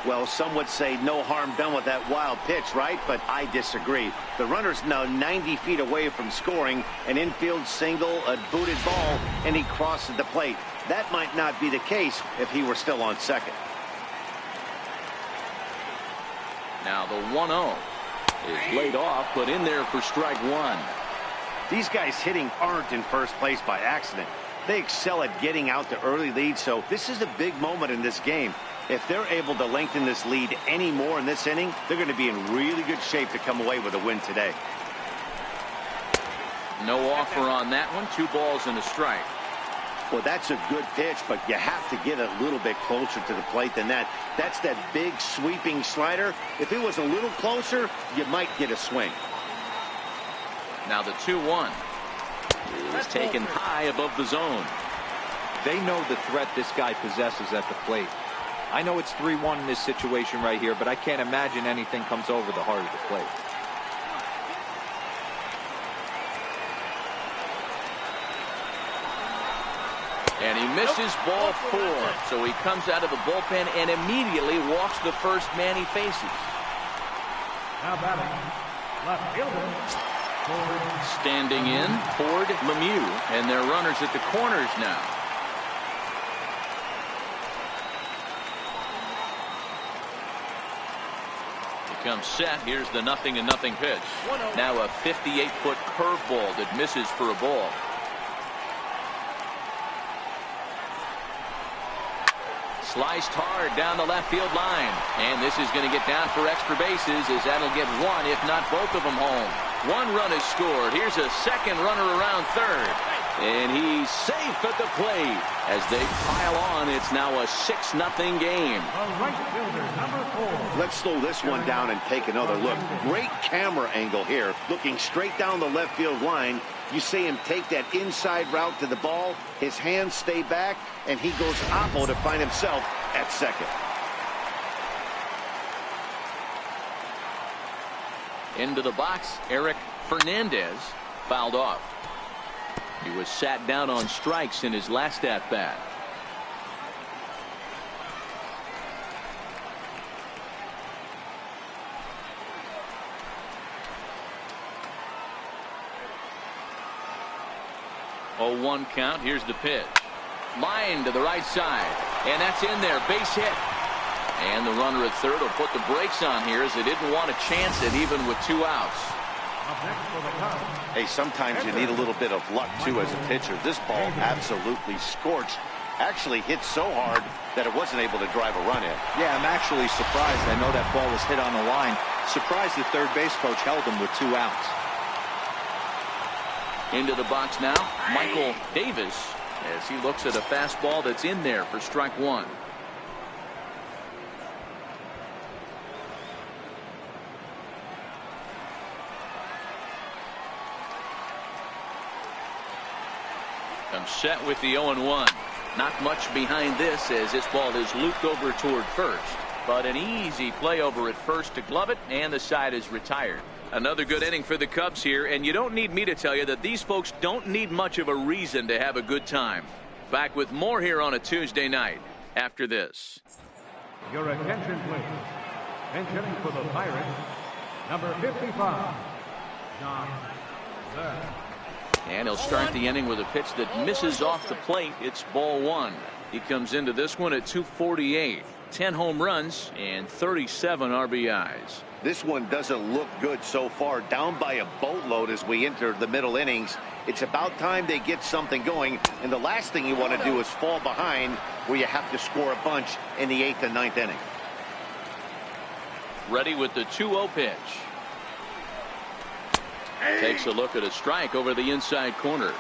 Well, some would say no harm done with that wild pitch, right? But I disagree. The runner's now 90 feet away from scoring, an infield single, a booted ball, and he crosses the plate. That might not be the case if he were still on second. Now the 1-0 is laid off, but in there for strike one. These guys hitting aren't in first place by accident. They excel at getting out to early leads, so this is a big moment in this game. If they're able to lengthen this lead any more in this inning, they're going to be in really good shape to come away with a win today. No offer on that one. 2 balls and a strike. Well, that's a good pitch, but you have to get a little bit closer to the plate than that. That's that big sweeping slider. If it was a little closer, you might get a swing. Now the 2-1 is taken high above the zone. They know the threat this guy possesses at the plate. I know it's 3-1 in this situation right here, but I can't imagine anything comes over the heart of the plate. And he misses ball 4. So he comes out of the bullpen and immediately walks the first man he faces. Now batting, left fielder, Ford. Standing in, Ford Lemieux, and their runners at the corners now. He comes set. Here's the 0-0 pitch. Now a 58-foot curveball that misses for a ball. Sliced hard down the left field line. And this is going to get down for extra bases, as that'll get one, if not both of them, home. 1 run is scored. Here's a second runner around third. And he's safe at the plate. As they pile on, it's now a 6-0 game. The right fielder, number 4. Let's slow this one down and take another look. Great camera angle here, looking straight down the left field line. You see him take that inside route to the ball. His hands stay back, and he goes oppo to find himself at second. Into the box, Eric Fernandez fouled off. He was sat down on strikes in his last at-bat. Oh, 1 count. Here's the pitch. Line to the right side. And that's in there. Base hit. And the runner at third will put the brakes on here, as they didn't want to chance it even with 2 outs. Up next for the Cubs. Hey, sometimes you need a little bit of luck, too, as a pitcher. This ball absolutely scorched. Actually hit so hard that it wasn't able to drive a run in. Yeah, I'm actually surprised. I know that ball was hit on the line. Surprised the third base coach held him with 2 outs. Into the box now, Michael Davis, as he looks at a fastball that's in there for strike 1. Comes set with the 0-1. Not much behind this, as this ball is looped over toward first. But an easy play over at first to glove it, and the side is retired. Another good inning for the Cubs here, and you don't need me to tell you that these folks don't need much of a reason to have a good time. Back with more here on a Tuesday night after this. Your attention, please. Entering for the Pirates, number 55, John Zerr. And he'll start the inning with a pitch that misses off the plate. It's ball 1. He comes into this one at 248. 10 home runs and 37 RBIs. This one doesn't look good so far. Down by a boatload as we enter the middle innings. It's about time they get something going. And the last thing you want to do is fall behind where you have to score a bunch in the 8th and 9th inning. Ready with the 2-0 pitch. Takes a look at a strike over the inside corner.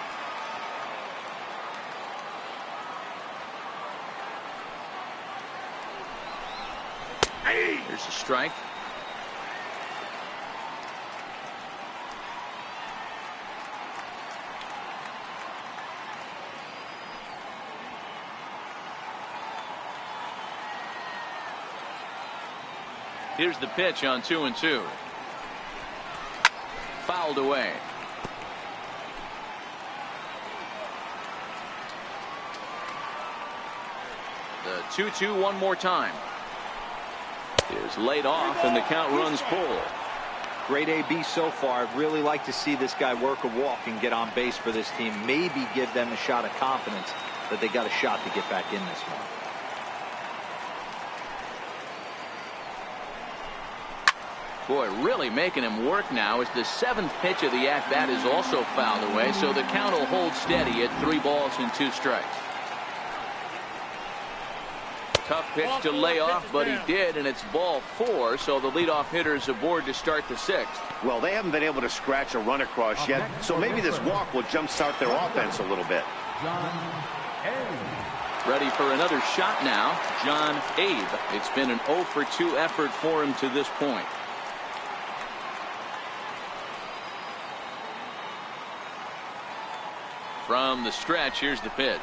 Here's a strike. Here's the pitch on 2-2. Fouled away. The 2-2 one more time. Is laid off and the count runs full. Great AB so far. I'd really like to see this guy work a walk and get on base for this team. Maybe give them a shot of confidence that they got a shot to get back in this one. Boy, really making him work now as the 7th pitch of the at-bat is also fouled away, so the count will hold steady at 3 balls and 2 strikes. Tough pitch to lay off, but he did, and it's ball 4, so the leadoff hitter is aboard to start the 6th. Well, they haven't been able to scratch a run across yet, so maybe this walk will jumpstart their offense a little bit. Ready for another shot now, John Abe. It's been an 0 for 2 effort for him to this point. From the stretch, here's the pitch.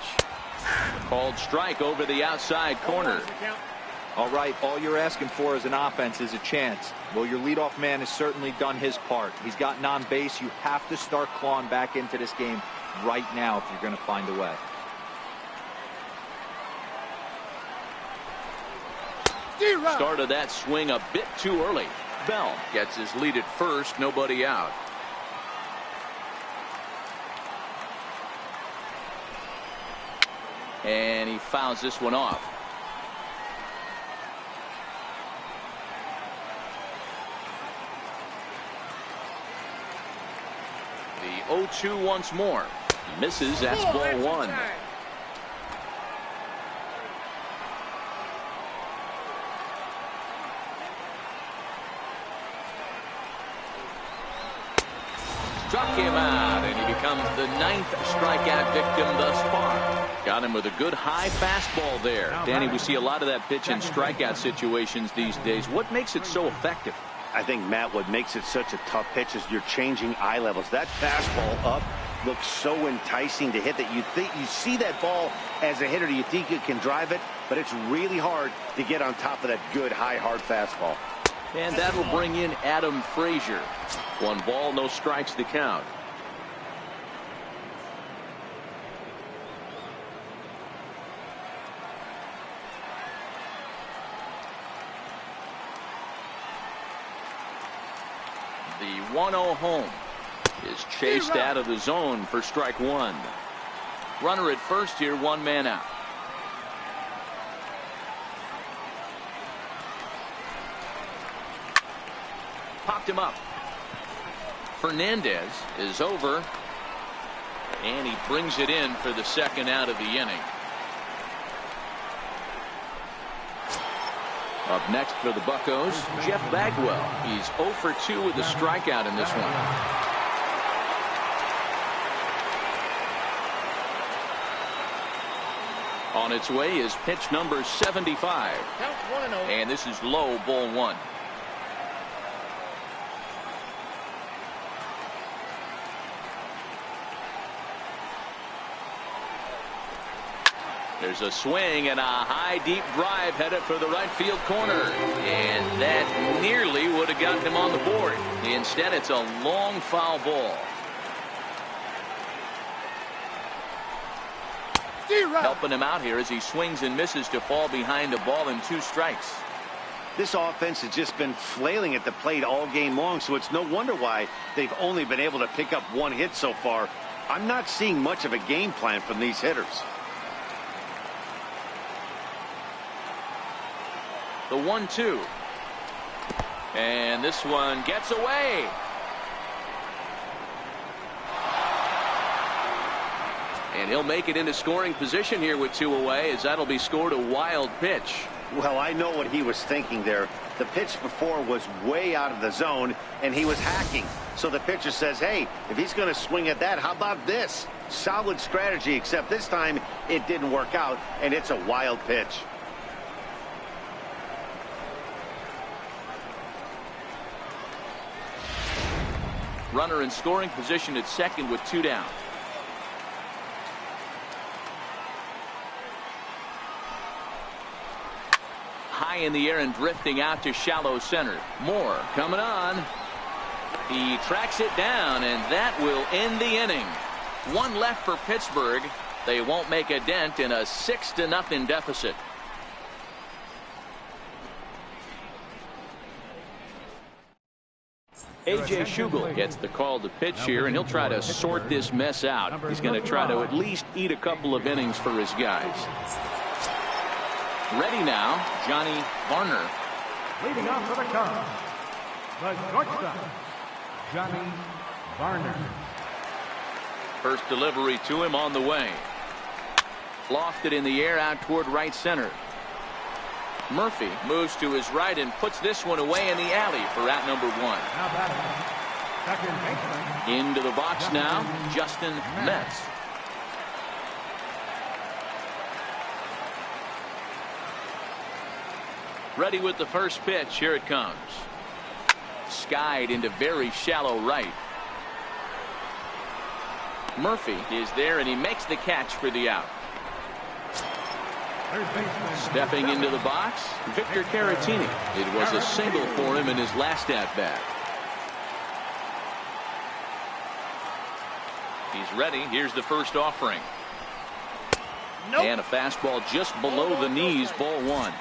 Called strike over the outside corner. All right, all you're asking for as an offense is a chance. Well, your leadoff man has certainly done his part. He's gotten on base. You have to start clawing back into this game right now if you're going to find a way. Started that swing a bit too early. Bell gets his lead at first, nobody out. And he fouls this one off. The 0-2 once more. Misses. That's ball 1. Struck him out, and he becomes the 9th strikeout victim thus far. Got him with a good high fastball there. Danny, we see a lot of that pitch in strikeout situations these days. What makes it so effective? I think, Matt, what makes it such a tough pitch is you're changing eye levels. That fastball up looks so enticing to hit that you see that ball as a hitter, you think you can drive it, but it's really hard to get on top of that good high hard fastball. And that will bring in Adam Frazier. 1 ball, no strikes to count. The 1-0 home is chased out of the zone for strike 1. Runner at first here, 1 man out. Popped him up. Fernandez is over, and he brings it in for the 2nd out of the inning. Up next for the Buccos, Jeff Bagwell. He's 0 for 2 with a strikeout in this one. On its way is pitch number 75. And this is low, ball 1. There's a swing and a high deep drive headed for the right field corner, and that nearly would have gotten him on the board. Instead, it's a long foul ball. Helping him out here as he swings and misses to fall behind a ball and 2 strikes. This offense has just been flailing at the plate all game long, so it's no wonder why they've only been able to pick up 1 hit so far. I'm not seeing much of a game plan from these hitters. The 1-2. And this one gets away. And he'll make it into scoring position here with 2 away, as that'll be scored a wild pitch. Well, I know what he was thinking there. The pitch before was way out of the zone, and he was hacking. So the pitcher says, hey, if he's going to swing at that, how about this? Solid strategy, except this time it didn't work out, and it's a wild pitch. Runner in scoring position at 2nd with 2 down. High high in the air and drifting out to shallow center. Moore coming on. He tracks it down, and that will end the inning. One left for Pittsburgh. They won't make a dent in a 6-0 deficit. A.J. Schugel gets the call to pitch here, and he'll try to sort this mess out. He's going to try to at least eat a couple of innings for his guys. Ready now, Johnny Varner. Leading off for the Cubs, the shortstop, Johnny Varner. First delivery to him on the way. Lofted in the air out toward right center. Murphy moves to his right and puts this one away in the alley for out number 1. Now batting, second baseman. Into the box now, Justin Metz. Ready with the first pitch. Here it comes. Skied into very shallow right. Murphy is there, and he makes the catch for the out. Stepping into the box, Victor Caratini. It was a single for him in his last at-bat. He's ready. Here's the first offering. Nope. And a fastball just below the knees, ball 1.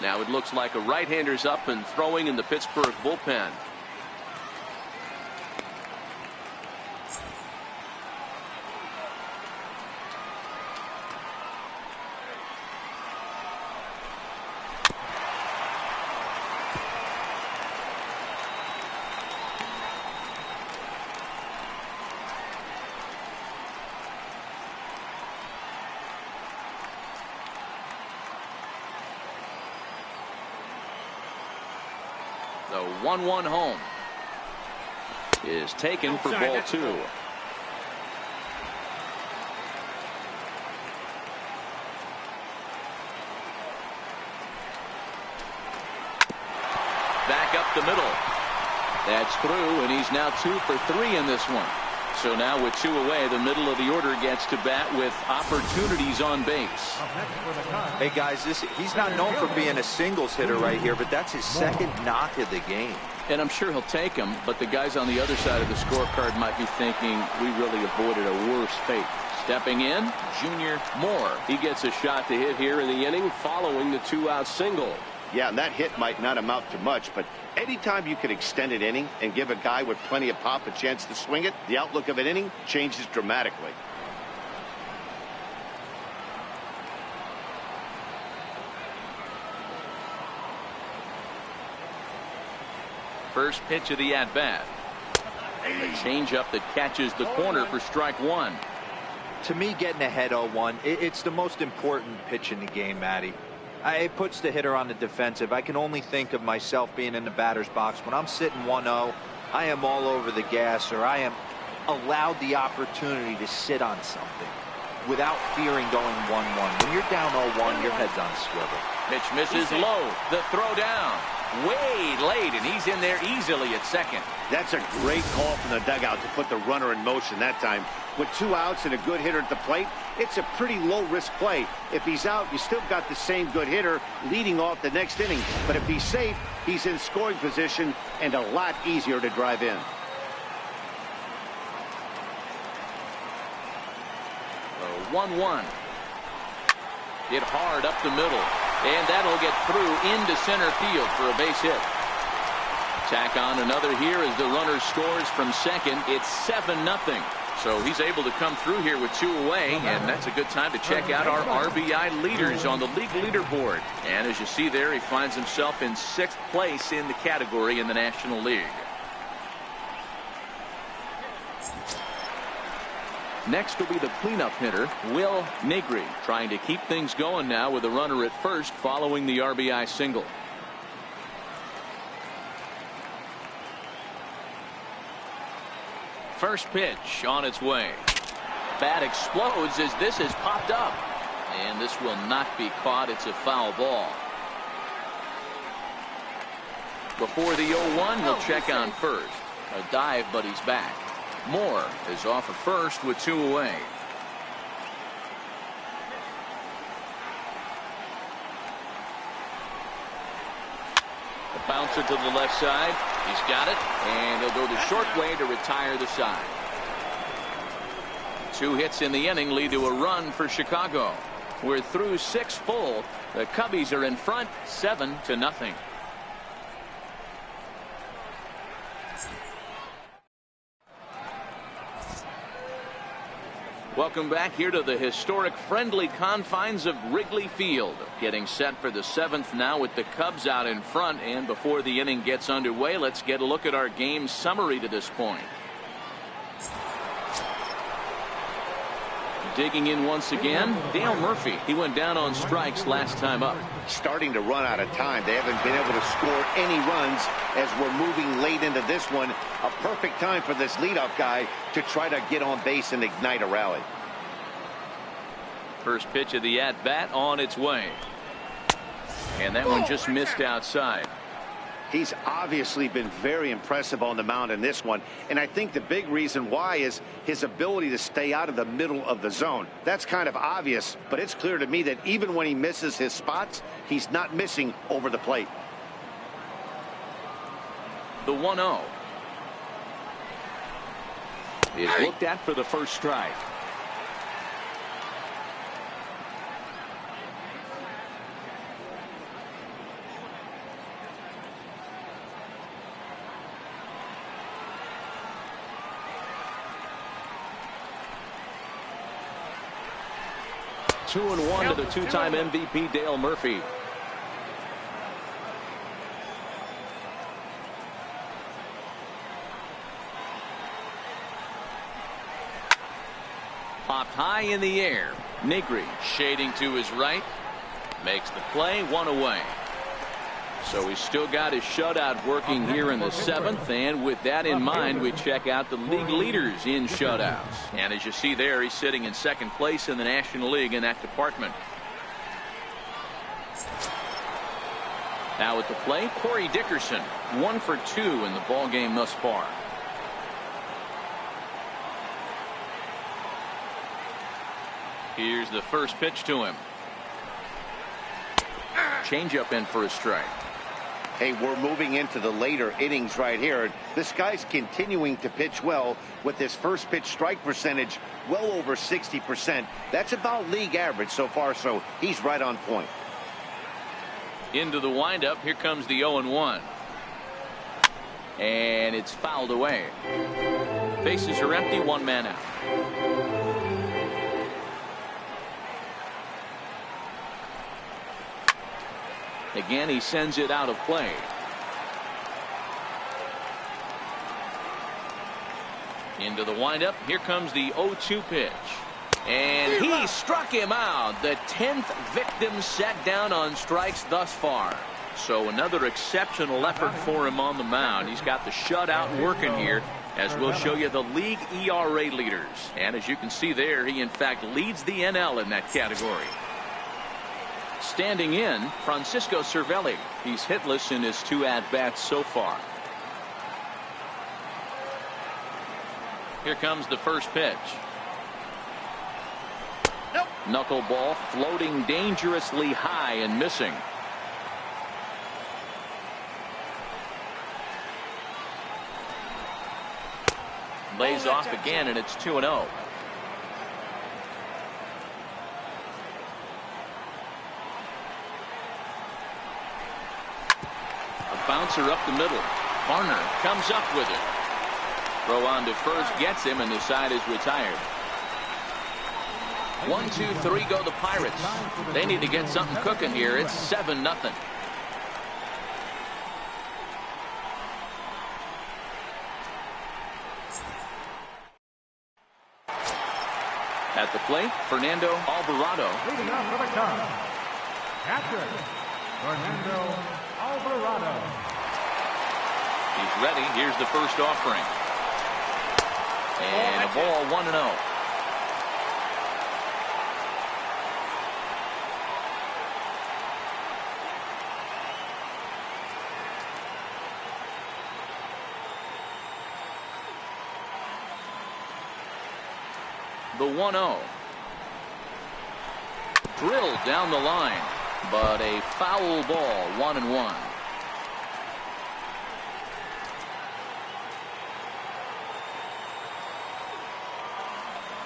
Now it looks like a right-hander's up and throwing in the Pittsburgh bullpen. The 1-1 home is taken for ball 2. Back up the middle. That's through, and he's now 2 for 3 in this one. So now with 2 away, the middle of the order gets to bat with opportunities on base. Hey guys, he's not known for being a singles hitter right here, but that's his second knock of the game. And I'm sure he'll take him, but the guys on the other side of the scorecard might be thinking we really avoided a worse fate. Stepping in, Junior Moore. He gets a shot to hit here in the inning following the 2-out single. Yeah, and that hit might not amount to much, but anytime you can extend an inning and give a guy with plenty of pop a chance to swing it, the outlook of an inning changes dramatically. First pitch of the at-bat. A changeup that catches the corner for strike 1. To me, getting ahead 0-1, it's the most important pitch in the game, Matty. It puts the hitter on the defensive. I can only think of myself being in the batter's box. When I'm sitting 1-0, I am all over the gas, or I am allowed the opportunity to sit on something without fearing going 1-1. When you're down 0-1, your head's on a swivel. Pitch misses low. The throw down. Way late, and he's in there easily at second. That's a great call from the dugout to put the runner in motion that time. With 2 outs and a good hitter at the plate, it's a pretty low-risk play. If he's out, you still got the same good hitter leading off the next inning. But if he's safe, he's in scoring position and a lot easier to drive in. 1-1. Hit hard up the middle. And that'll get through into center field for a base hit. Tack on another here as the runner scores from second. It's 7-0. So he's able to come through here with 2 away, and that's a good time to check out our RBI leaders on the league leaderboard. And as you see there, he finds himself in 6th place in the category in the National League. Next will be the cleanup hitter, Will Negri, trying to keep things going now with a runner at first following the RBI single. First pitch on its way. Bat explodes as this has popped up. And this will not be caught. It's a foul ball. Before the 0-1, he'll check on first. A dive, but he's back. Moore is off at first with 2 away. Bouncer to the left side. He's got it, and he'll go the short way to retire the side. 2 hits in the inning lead to a run for Chicago. We're through 6 full. The Cubbies are in front 7-0. Welcome back here to the historic friendly confines of Wrigley Field. Getting set for the 7th now with the Cubs out in front. And before the inning gets underway, let's get a look at our game summary to this point. Digging in once again, Dale Murphy. He went down on strikes last time up. Starting to run out of time. They haven't been able to score any runs as we're moving late into this one. A perfect time for this leadoff guy to try to get on base and ignite a rally. First pitch of the at-bat on its way. And that one just missed outside. He's obviously been very impressive on the mound in this one, and I think the big reason why is his ability to stay out of the middle of the zone. That's kind of obvious, but it's clear to me that even when he misses his spots, he's not missing over the plate. The 1-0 is looked at for the first strike. Two and one to the two-time MVP Dale Murphy. Popped high in the air. Negri shading to his right. Makes the play, 1 away. So he's still got his shutout working here in the 7th, and with that in mind, we check out the league leaders in shutouts. And as you see there, he's sitting in 2nd place in the National League in that department. Now at the plate, Corey Dickerson, 1 for 2 in the ball game thus far. Here's the first pitch to him. Changeup in for a strike. Hey, we're moving into the later innings right here. This guy's continuing to pitch well with his first pitch strike percentage well over 60%. That's about league average so far, so he's right on point. Into the windup. Here comes the 0-1. And it's fouled away. Bases are empty, 1 man out. Again, he sends it out of play. Into the windup. Here comes the 0-2 pitch. And he struck him out. The 10th victim set down on strikes thus far. So another exceptional effort for him on the mound. He's got the shutout working here, as we'll show you the league ERA leaders. And as you can see there, he in fact leads the NL in that category. Standing in, Francisco Cervelli. He's hitless in his 2 at-bats so far. Here comes the first pitch. Nope. Knuckleball floating dangerously high and missing. Lays off again, and it's 2-0. Bouncer up the middle. Varner comes up with it. Throw on to first gets him, and the side is retired. 1, 2, 3 go the Pirates. They need to get something cooking here. It's 7-0. At the plate, Fernando Alvarado. Leading off for the Cubs, catcher, Fernando Alvarado. He's ready. Here's the first offering. And a ball, 1-0. The 1-0. Drilled down the line, but a foul ball, 1-1.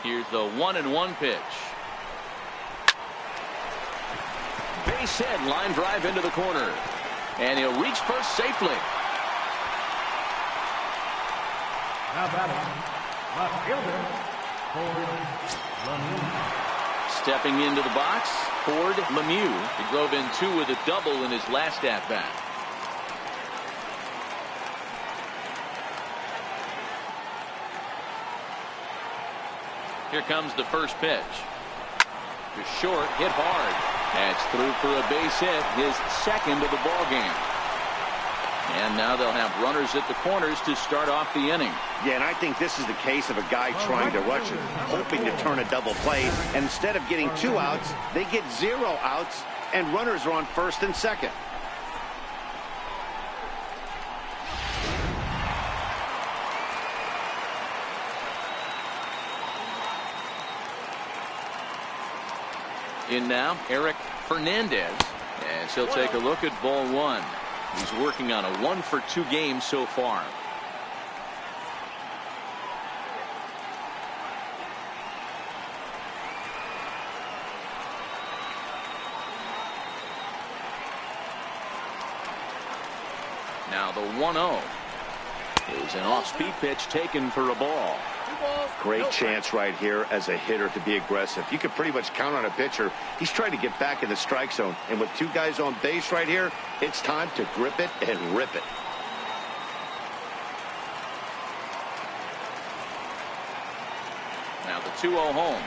Here's the 1-1 pitch. Base hit, line drive into the corner. And he'll reach first safely. Now batting, left fielder, Ford Lemieux. Stepping into the box, Ford Lemieux. He drove in 2 with a double in his last at-bat. Here comes the first pitch. To short, hit hard. That's through for a base hit, his second of the ball game. And now they'll have runners at the corners to start off the inning. Yeah, and I think this is the case of a guy trying to rush it, hoping to turn a double play. And instead of getting 2 outs, they get 0 outs, and runners are on first and second. In now, Eric Fernandez, as he'll take a look at ball 1. He's working on a 1-for-2 game so far. Now the 1-0 is an off-speed pitch taken for a ball. Great chance right here as a hitter to be aggressive. You can pretty much count on a pitcher. He's trying to get back in the strike zone. And with 2 guys on base right here, it's time to grip it and rip it. Now the 2-0 home.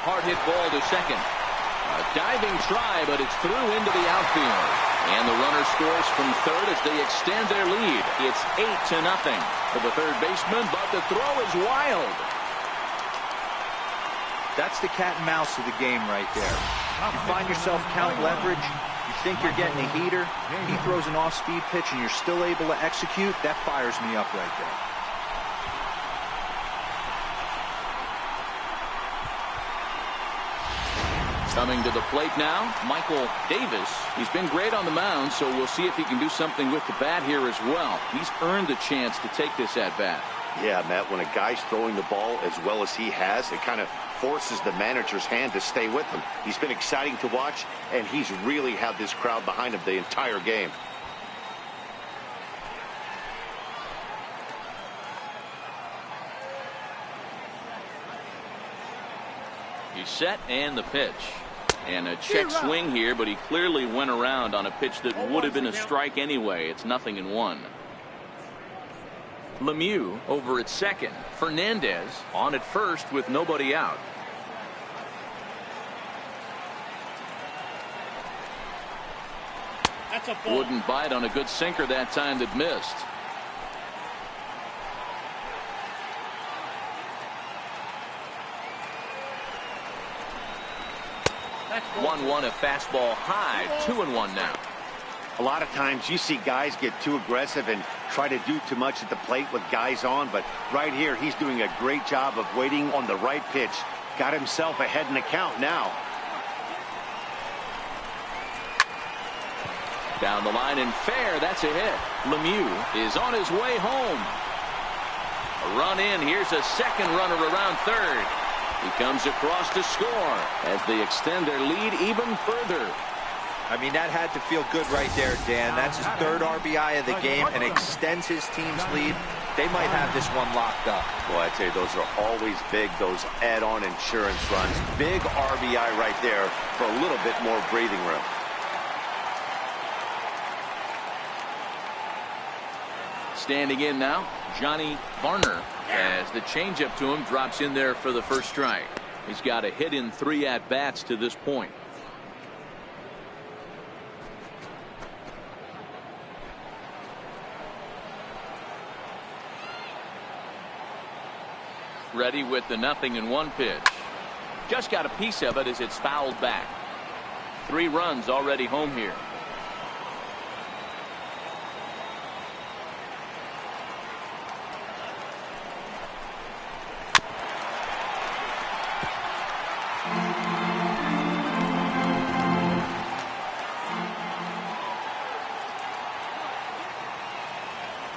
Hard hit ball to second. A diving try, but it's through into the outfield. And the runner scores from third as they extend their lead. It's 8-0 for the third baseman, but the throw is wild. That's the cat and mouse of the game right there. You find yourself count leverage. You think you're getting a heater. He throws an off-speed pitch and you're still able to execute. That fires me up right there. Coming to the plate now, Michael Davis. He's been great on the mound, so we'll see if he can do something with the bat here as well. He's earned the chance to take this at bat. Yeah, Matt, when a guy's throwing the ball as well as he has, it kind of forces the manager's hand to stay with him. He's been exciting to watch, and he's really had this crowd behind him the entire game. He's set, and the pitch. And a check swing here, but he clearly went around on a pitch that would have been a strike anyway. It's 0-1. Lemieux over at second. Fernandez on at first with nobody out. That's a ball. Wouldn't bite on a good sinker that time that missed. That's 1-1, a fastball high. 2-1 now. A lot of times you see guys get too aggressive and try to do too much at the plate with guys on, but right here he's doing a great job of waiting on the right pitch. Got himself ahead in the count now. Down the line and fair. That's a hit. Lemieux is on his way home. A run in. Here's a second runner around third. He comes across to score as they extend their lead even further. I mean, that had to feel good right there, Dan. That's his third RBI of the game and extends his team's lead. They might have this one locked up. Well, I tell you, those are always big, those add-on insurance runs. Big RBI right there for a little bit more breathing room. Standing in now, Johnny Varner, as the changeup to him drops in there for the first strike. He's got a hit in 3 at-bats to this point. Ready with the 0-1 pitch. Just got a piece of it as it's fouled back. 3 runs already home here.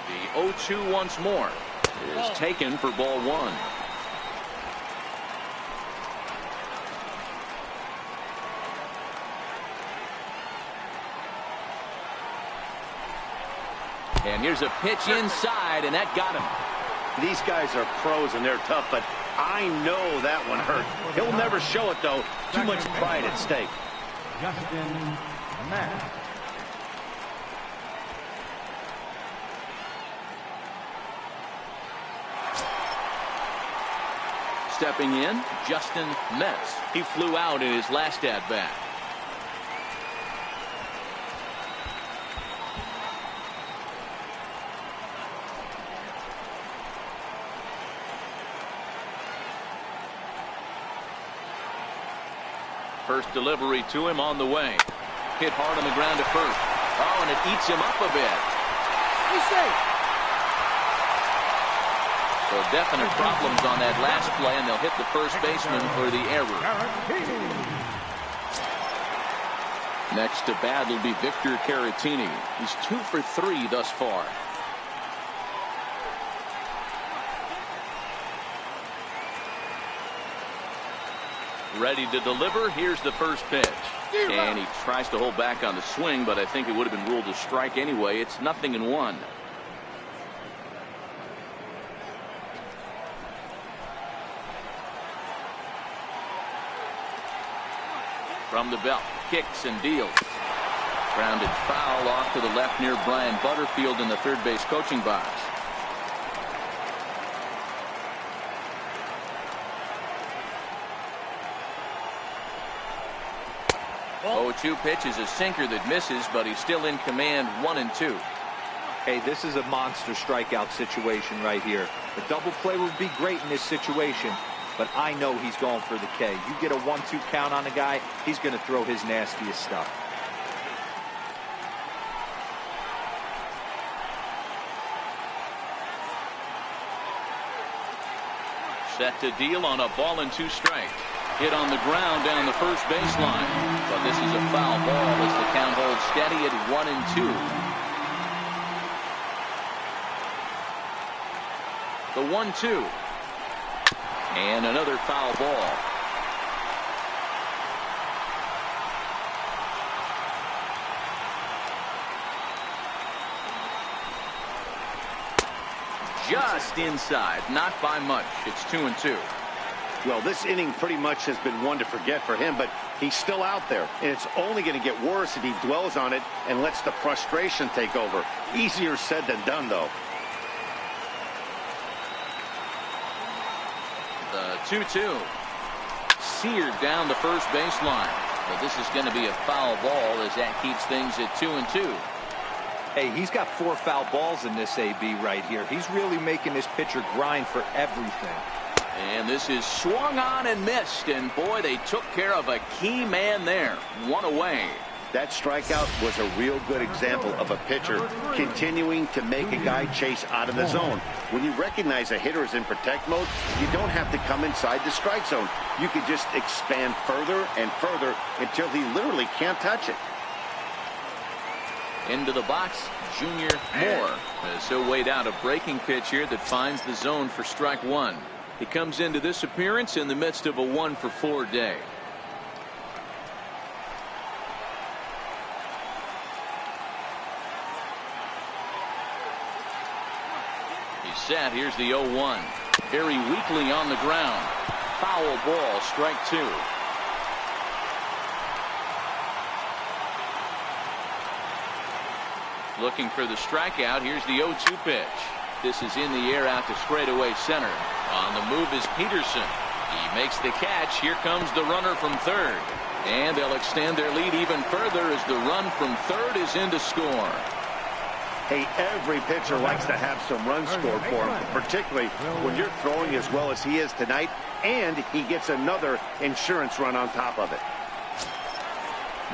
The 0-2 once more is taken for ball 1. And here's a pitch inside, and that got him. These guys are pros and they're tough, but I know that one hurt. He'll never show it, though. Too much pride at stake. Justin Matt. Stepping in, Justin Metz. He flew out in his last at-bat. First delivery to him on the way. Hit hard on the ground to first. Oh, and it eats him up a bit. He's safe. So definite problems on that last play, and they'll hit the first baseman for the error. Next to bat will be Victor Caratini. He's 2 for 3 thus far. Ready to deliver. Here's the first pitch. And he tries to hold back on the swing, but I think it would have been ruled a strike anyway. It's 0-1. From the belt, kicks and deals. Grounded foul off to the left near Brian Butterfield in the third base coaching box. 0-2 pitch is a sinker that misses, but he's still in command. 1-2. Hey, this is a monster strikeout situation right here. The double play would be great in this situation, but I know he's going for the K. You get a 1-2 count on a guy, he's going to throw his nastiest stuff. Set to deal on a ball and 2 strikes. Hit on the ground down the first baseline. But this is a foul ball as the count holds steady at 1-2. The 1-2. And another foul ball. Just inside, not by much. It's 2-2. Well, this inning pretty much has been one to forget for him, but he's still out there, and it's only going to get worse if he dwells on it and lets the frustration take over. Easier said than done, though. The 2-2. Seared down the first baseline. But this is going to be a foul ball as that keeps things at 2-2. Hey, he's got 4 foul balls in this AB right here. He's really making this pitcher grind for everything. And this is swung on and missed. And boy, they took care of a key man there. 1 away. That strikeout was a real good example of a pitcher continuing to make a guy chase out of the zone. When you recognize a hitter is in protect mode, you don't have to come inside the strike zone. You can just expand further and further until he literally can't touch it. Into the box, Junior Moore has so weighed out a breaking pitch here that finds the zone for strike 1. He comes into this appearance in the midst of a 1-for-4 day. He's set. Here's the 0-1. Very weakly on the ground. Foul ball, strike 2. Looking for the strikeout. Here's the 0-2 pitch. This is in the air out to straightaway center. On the move is Peterson. He makes the catch. Here comes the runner from third. And they'll extend their lead even further as the run from third is in to score. Hey, every pitcher likes to have some runs scored for him, particularly when you're throwing as well as he is tonight, and he gets another insurance run on top of it.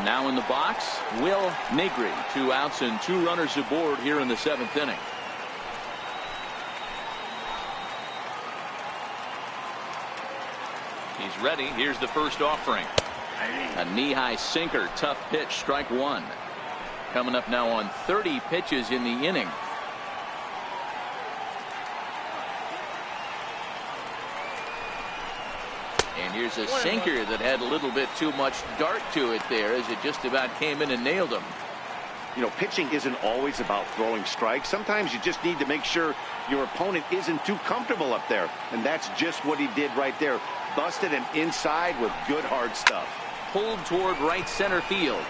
Now in the box, Will Negri. 2 outs and 2 runners aboard here in the 7th inning. He's ready. Here's the first offering. A knee-high sinker. Tough pitch. Strike 1. Coming up now on 30 pitches in the inning. And here's a sinker that had a little bit too much dart to it there as it just about came in and nailed him. You know, pitching isn't always about throwing strikes. Sometimes you just need to make sure your opponent isn't too comfortable up there. And that's just what he did right there. Busted him inside with good hard stuff. Pulled toward right center field.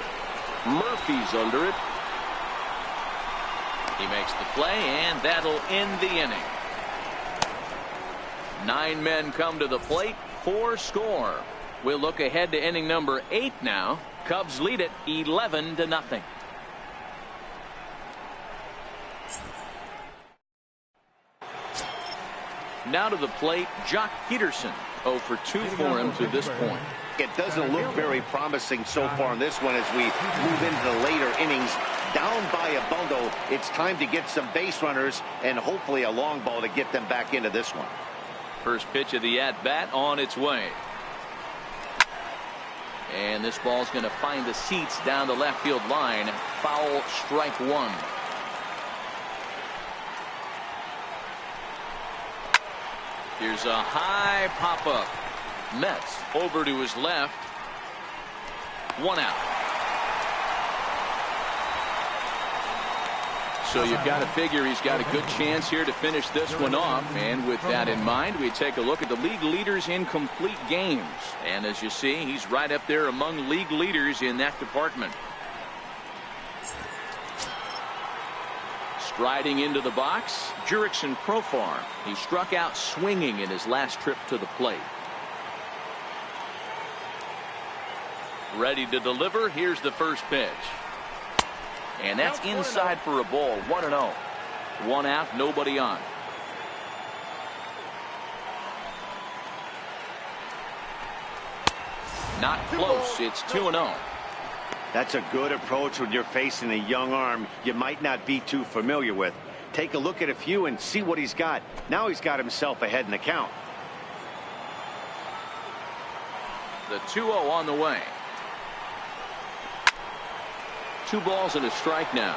Murphy's under it. He makes the play, and that'll end the inning. 9 men come to the plate, 4 score. We'll look ahead to inning number 8 now. Cubs lead it 11-0. Now to the plate, Jock Peterson. 0 for 2 for him to this point. It doesn't look very promising so far in this one as we move into the later innings. Down by a bundle, it's time to get some base runners and hopefully a long ball to get them back into this one. First pitch of the at-bat on its way. And this ball's going to find the seats down the left field line. Foul, strike 1. Here's a high pop-up. Metz over to his left. 1 out. So you've got to figure he's got a good chance here to finish this one off. And with that in mind, we take a look at the league leaders in complete games. And as you see, he's right up there among league leaders in that department. Striding into the box, Jurickson Profar. He struck out swinging in his last trip to the plate. Ready to deliver. Here's the first pitch. And that's inside for a ball. 1-0. 1 out, nobody on. Not close. It's 2-0. That's a good approach when you're facing a young arm you might not be too familiar with. Take a look at a few and see what he's got. Now he's got himself ahead in the count. The 2-0 on the way. 2 balls and a strike now.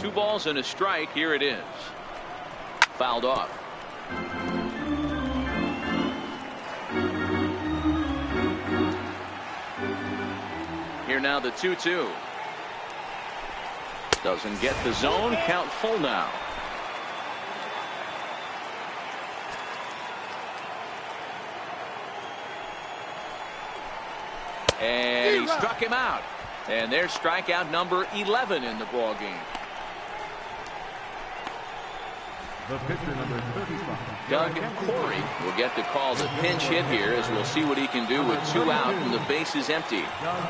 2 balls and a strike. Here it is. Fouled off. Here now the 2-2. Doesn't get the zone. Count full now. And he struck him out. And there's strikeout number 11 in the ball game. The pitcher number 35. Doug Corey will get to call the pinch hit here as we'll see what he can do with 2 out and the base is empty. Doug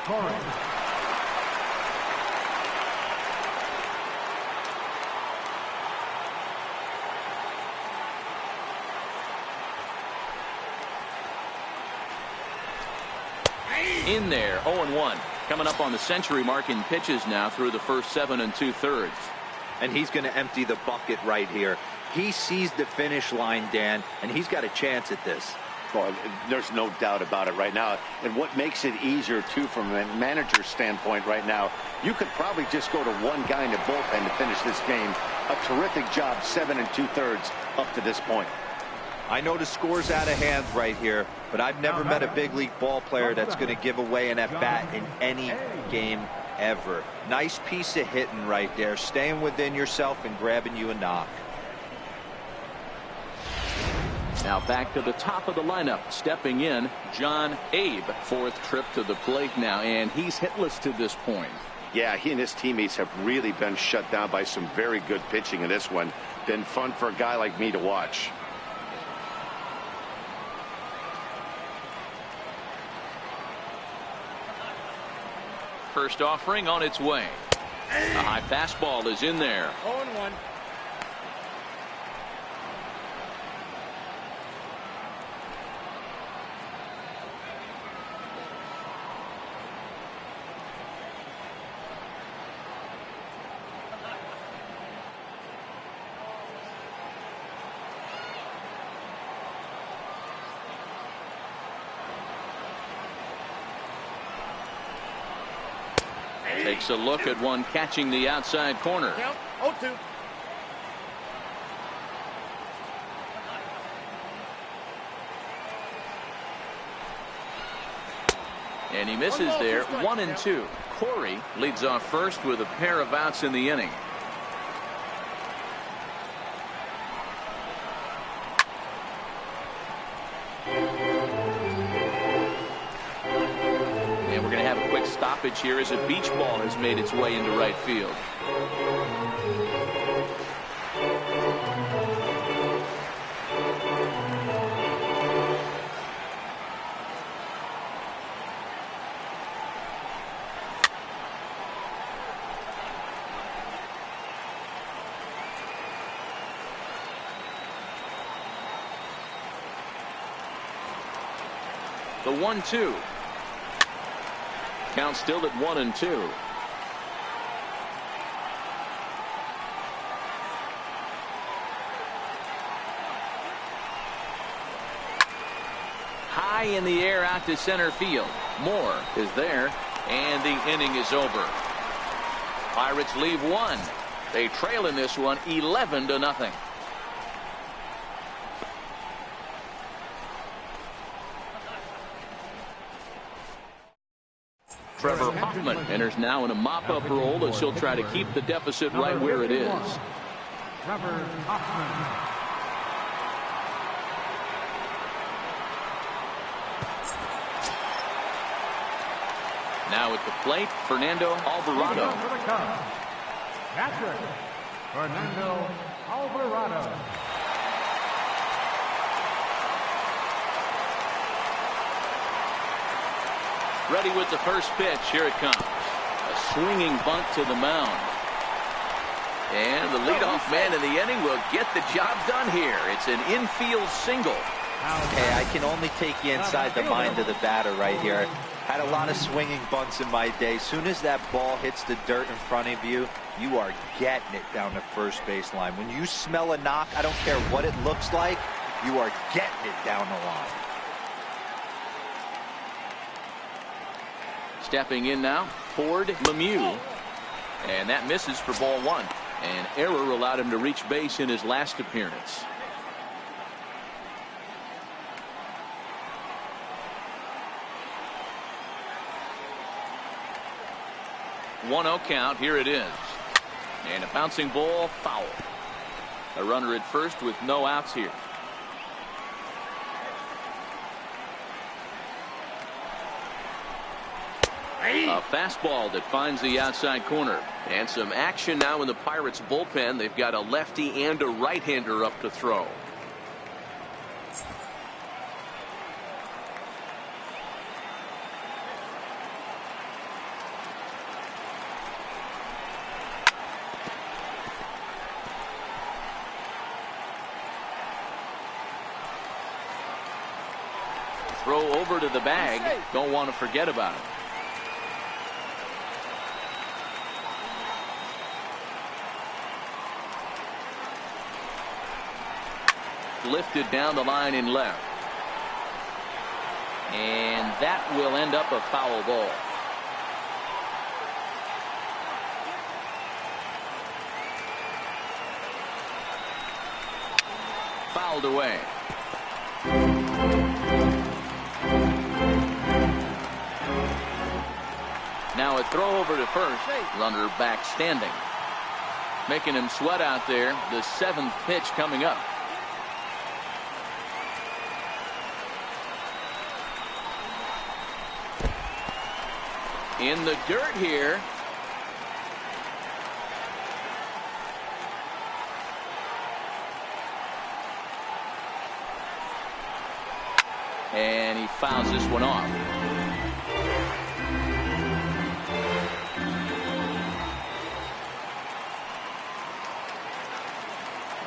Corey. In there, 0-1. Coming up on the century mark in pitches now through the first 7 2/3. And he's going to empty the bucket right here. He sees the finish line, Dan, and he's got a chance at this. Well, there's no doubt about it right now. And what makes it easier, too, from a manager's standpoint right now, you could probably just go to one guy in the bullpen to finish this game. A terrific job, 7 2/3 up to this point. I know the score's out of hand right here, but I've never met a big league ball player that's going to give away an at-bat in any game ever. Nice piece of hitting right there, staying within yourself and grabbing you a knock. Now back to the top of the lineup, stepping in, John Abe. 4th trip to the plate now, and he's hitless to this point. Yeah, he and his teammates have really been shut down by some very good pitching in this one. Been fun for a guy like me to watch. First offering on its way. A high fastball is in there. 0-1. Takes a look at one catching the outside corner. Count 0-2. And he misses there. 1-2. Corey leads off first with a pair of outs in the inning. And we're going to have a quick stoppage here as a beach ball has made its way into right field. The 1-2. Count still at 1-2. High in the air out to center field. Moore is there, and the inning is over. Pirates leave one. They trail in this one 11-0. Trevor Hoffman enters now in a mop-up role as he'll try to keep the deficit right where it is. Trevor Hoffman. Now at the plate, Fernando Alvarado. For the Cubs, catcher, Fernando Alvarado. Ready with the first pitch. Here it comes. A swinging bunt to the mound. And the leadoff man in the inning will get the job done here. It's an infield single. Hey, I can only take you inside the mind of the batter right here. Had a lot of swinging bunts in my day. Soon as that ball hits the dirt in front of you, you are getting it down the first baseline. When you smell a knock, I don't care what it looks like, you are getting it down the line. Stepping in now, Ford Lemieux. And that misses for ball one. An error allowed him to reach base in his last appearance. One-0 count. Here it is. And a bouncing ball, foul. A runner at first with no outs here. A fastball that finds the outside corner. And some action now in the Pirates bullpen. They've got a lefty and a right-hander up to throw. Throw over to the bag. Don't want to forget about it. Lifted down the line in left. And that will end up a foul ball. Fouled away. Now a throw over to first. Runner back standing. Making him sweat out there. The seventh pitch coming up. In the dirt here. And he fouls this one off.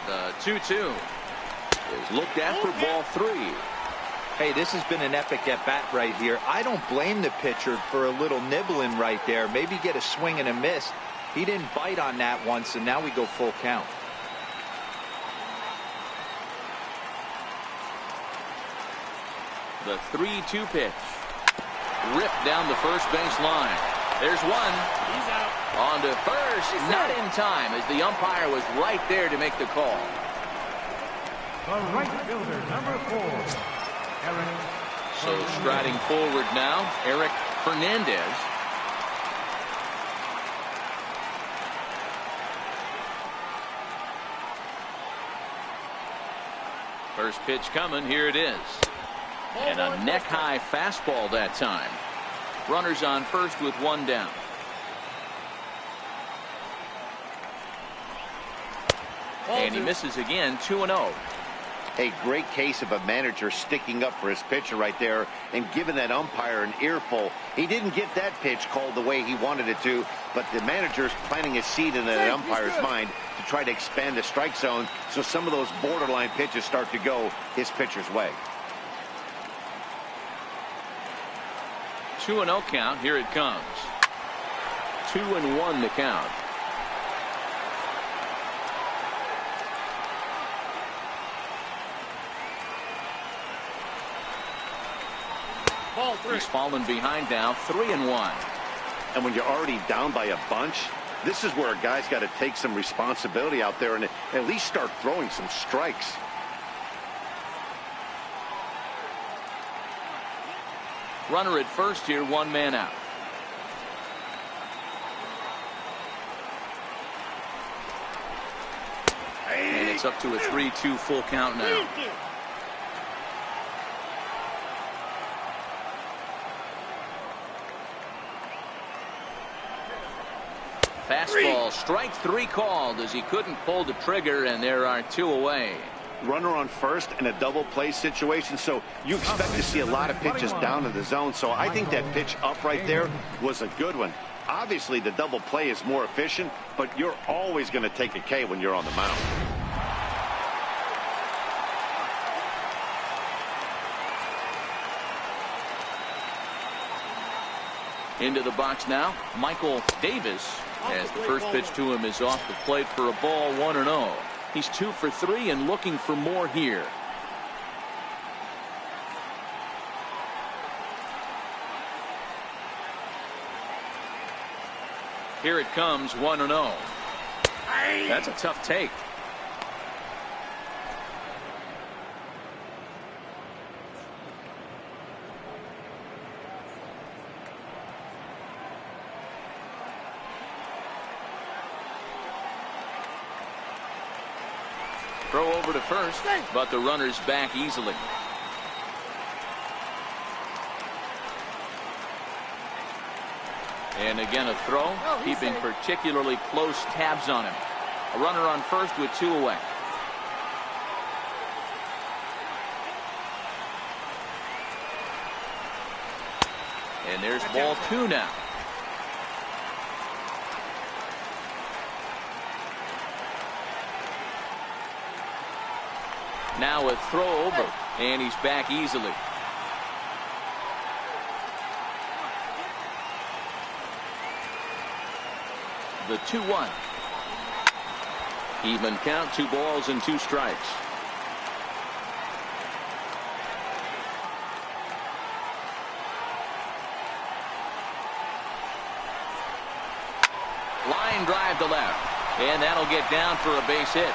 The 2-2 is looked at for ball three. Hey, this has been an epic at-bat right here. I don't blame the pitcher for a little nibbling right there. Maybe get a swing and a miss. He didn't bite on that once, and now we go full count. The 3-2 pitch. Ripped down the first base line. There's one. He's out. On to first. Not in time, as the umpire was right there to make the call. The right fielder, number 4. Eric. So striding forward now, Eric Fernandez. First pitch coming. Here it is. And a neck-high fastball that time. Runners on first with one down. And he misses again, 2-0. A great case of a manager sticking up for his pitcher right there and giving that umpire an earful. He didn't get that pitch called the way he wanted it to, but the manager's planting a seed in that umpire's mind to try to expand the strike zone so some of those borderline pitches start to go his pitcher's way. 2-0 count. Here it comes. 2-1 the count. He's fallen behind now, 3-1. And when you're already down by a bunch, this is where a guy's got to take some responsibility out there and at least start throwing some strikes. Runner at first here, one man out. And it's up to a 3-2 full count now. Fastball, strike three called as he couldn't pull the trigger, and there are two away. Runner on first in a double play situation, so you expect to see a lot of pitches down in the zone. So I think that pitch up right there was a good one. Obviously, the double play is more efficient, but you're always going to take a K when you're on the mound. Into the box now, Michael Davis, as the first pitch to him is off the plate for a ball, 1-0. He's 2 for 3 and looking for more here. Here it comes, 1-0. That's a tough take. Throw over to first, but the runner's back easily. And again a throw, keeping particularly close tabs on him. A runner on first with two away. And there's ball two now. Now a throw over, and he's back easily. The 2-1. Even count, 2 balls and 2 strikes. Line drive to left, and that'll get down for a base hit.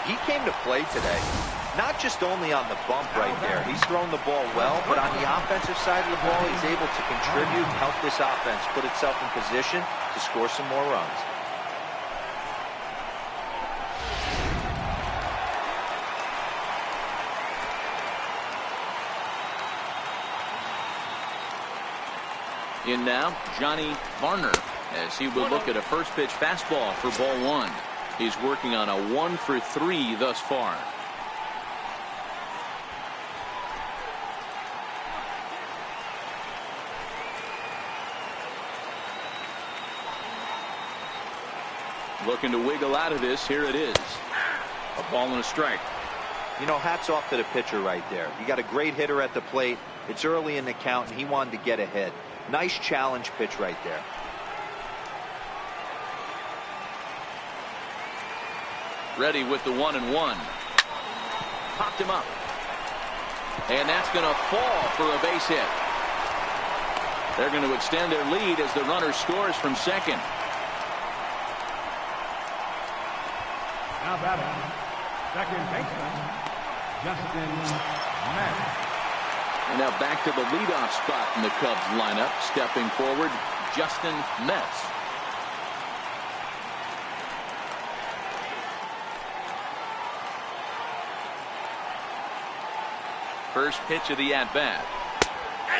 He came to play today, not just only on the bump right there. He's thrown the ball well, but on the offensive side of the ball, he's able to contribute and help this offense put itself in position to score some more runs. In now, Johnny Varner, as he will look at a first pitch fastball for ball 1. He's working on a 1 for 3 thus far. Looking to wiggle out of this. Here it is. A ball and a strike. You know, hats off to the pitcher right there. You got a great hitter at the plate. It's early in the count, and he wanted to get ahead. Nice challenge pitch right there. Ready with the 1-1. Popped him up. And that's going to fall for a base hit. They're going to extend their lead as the runner scores from second. Now batting, second baseman, Justin Mack. And now back to the leadoff spot in the Cubs lineup. Stepping forward, Justin Metz. First pitch of the at-bat.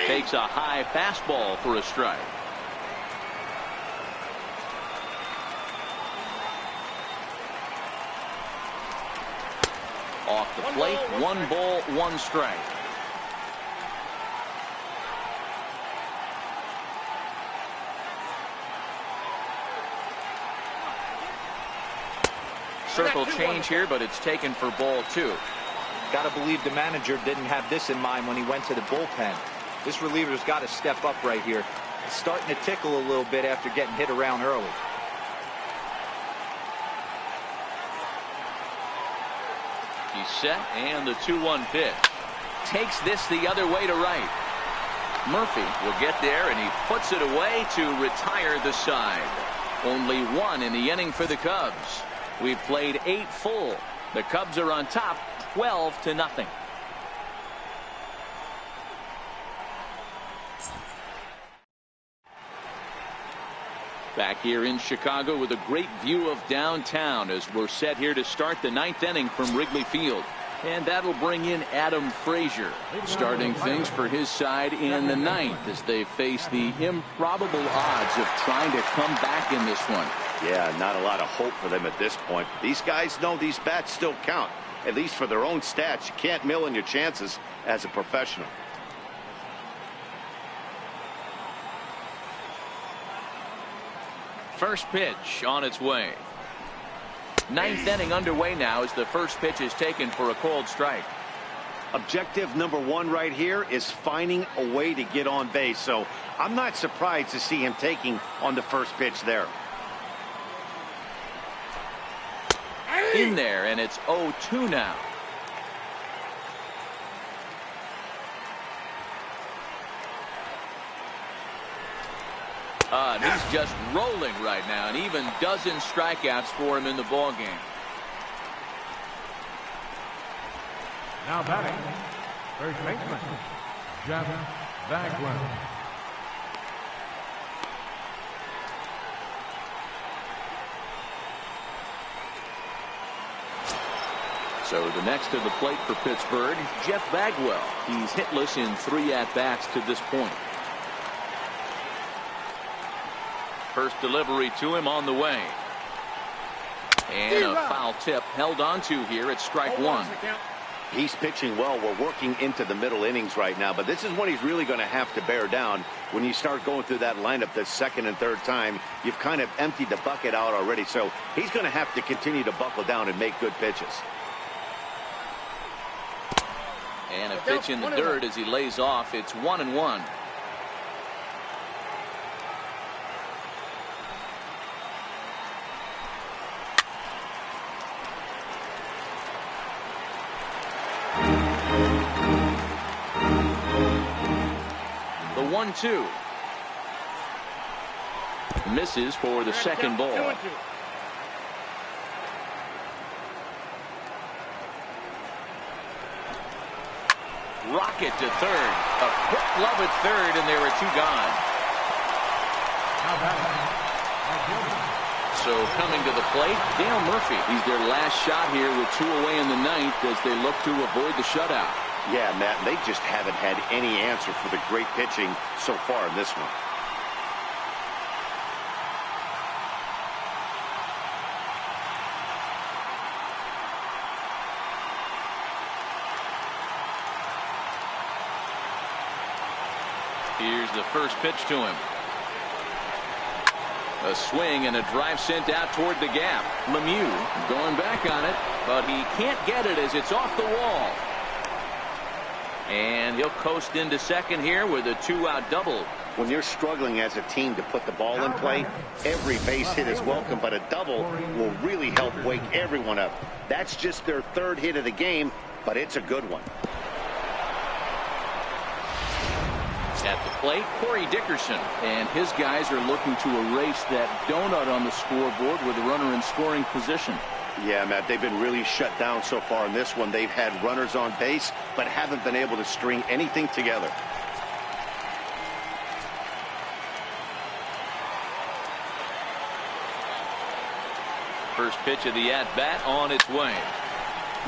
Takes a high fastball for a strike. Off the plate, 1 ball, 1 strike. Circle change here, but it's taken for ball 2. Got to believe the manager didn't have this in mind when he went to the bullpen. This reliever's got to step up right here. It's starting to tickle a little bit after getting hit around early. He's set, and the 2-1 pitch. Takes this the other way to right. Murphy will get there, and he puts it away to retire the side. Only 1 in the inning for the Cubs. We've played 8 full. The Cubs are on top, 12-0. Back here in Chicago with a great view of downtown as we're set here to start the 9th inning from Wrigley Field. And that'll bring in Adam Frazier, starting things for his side in the 9th as they face the improbable odds of trying to come back in this one. Yeah, not a lot of hope for them at this point. These guys know these bats still count, at least for their own stats. You can't mill in your chances as a professional. First pitch on its way. 9th inning underway now as the first pitch is taken for a called strike. Objective number 1 right here is finding a way to get on base. So I'm not surprised to see him taking on the first pitch there. In there, and it's 0-2 now. And he's just rolling right now, and even dozen strikeouts for him in the ball game. Now batting, first baseman, Jeff Bagwell. So the next to the plate for Pittsburgh, Jeff Bagwell. He's hitless in 3 at-bats to this point. First delivery to him on the way. And a foul tip held on to here at strike 1. He's pitching well. We're working into the middle innings right now, but this is when he's really going to have to bear down. When you start going through that lineup the second and third time, you've kind of emptied the bucket out already. So he's going to have to continue to buckle down and make good pitches. And a pitch in the dirt as he lays off. It's 1-1. The 1-2. Misses for the second ball. Rocket to third. A quick glove at third, and there are 2 gone. So coming to the plate, Dale Murphy. He's their last shot here with 2 away in the 9th as they look to avoid the shutout. Yeah, Matt, they just haven't had any answer for the great pitching so far in this one. Here's the first pitch to him. A swing and a drive sent out toward the gap. Lemieux going back on it, but he can't get it as it's off the wall. And he'll coast into second here with a 2-out double. When you're struggling as a team to put the ball in play, every base hit is welcome, but a double will really help wake everyone up. That's just their 3rd hit of the game, but it's a good one. At the plate, Corey Dickerson, and his guys are looking to erase that donut on the scoreboard with a runner in scoring position. Yeah, Matt, they've been really shut down so far in this one. They've had runners on base, but haven't been able to string anything together. First pitch of the at-bat on its way.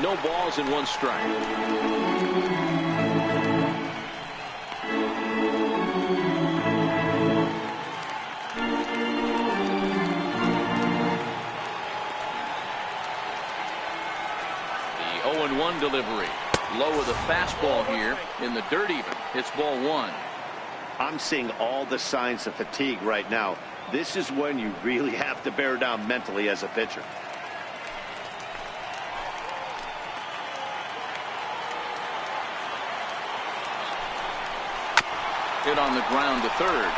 No balls and 1 strike. The 0-1 delivery. Low of the fastball here in the dirt even. It's ball 1. I'm seeing all the signs of fatigue right now. This is when you really have to bear down mentally as a pitcher. Hit on the ground to third.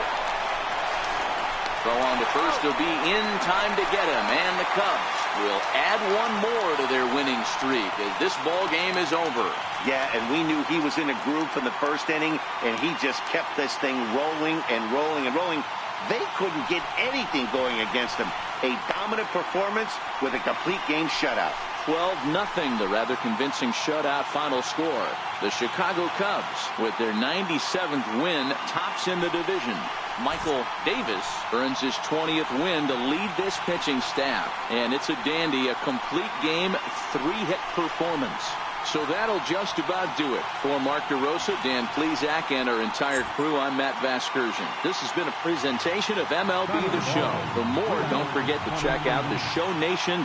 Throw on to first will be in time to get him, and the Cubs will add 1 more to their winning streak as this ball game is over. Yeah, and we knew he was in a groove from the first inning, and he just kept this thing rolling and rolling and rolling. They couldn't get anything going against him. A dominant performance with a complete game shutout. 12-0, the rather convincing shutout final score. The Chicago Cubs, with their 97th win, tops in the division. Michael Davis earns his 20th win to lead this pitching staff. And it's a dandy, a complete game, 3-hit performance. So that'll just about do it. For Mark DeRosa, Dan Plesac, and our entire crew, I'm Matt Vasgersian. This has been a presentation of MLB The Show. For more, don't forget to check out theshownation.com.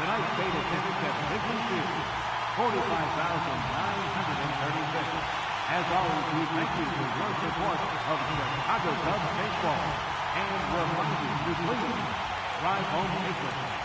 Tonight's state attendance at Wrigley Field, 45,936. As always, we thank you for your support of Chicago Cubs baseball. And remind you to please drive home safely.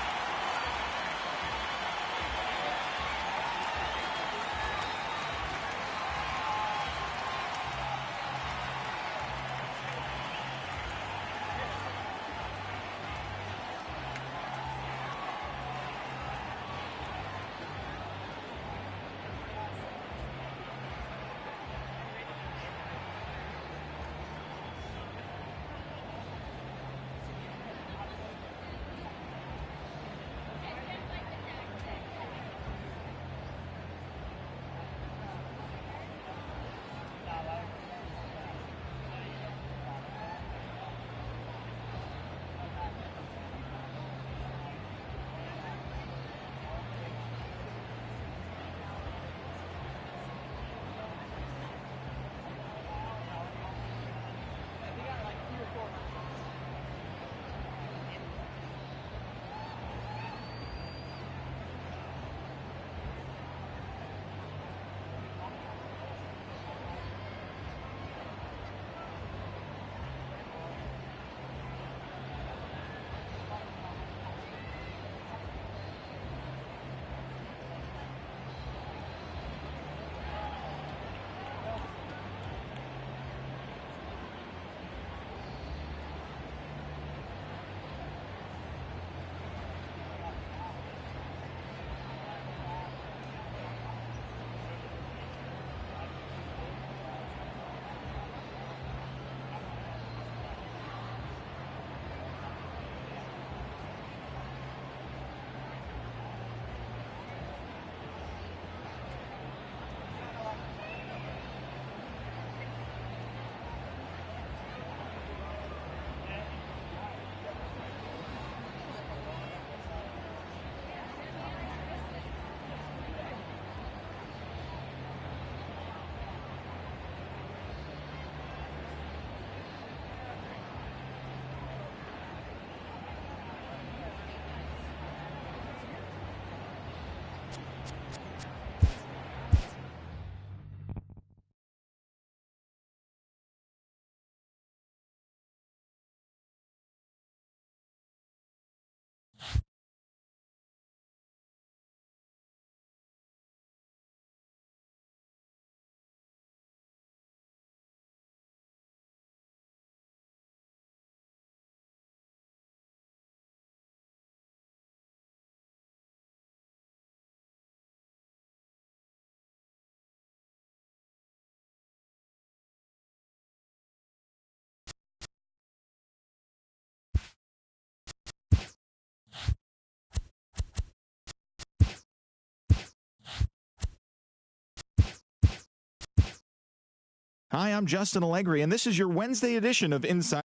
Hi, I'm Justin Allegri, and this is your Wednesday edition of Inside.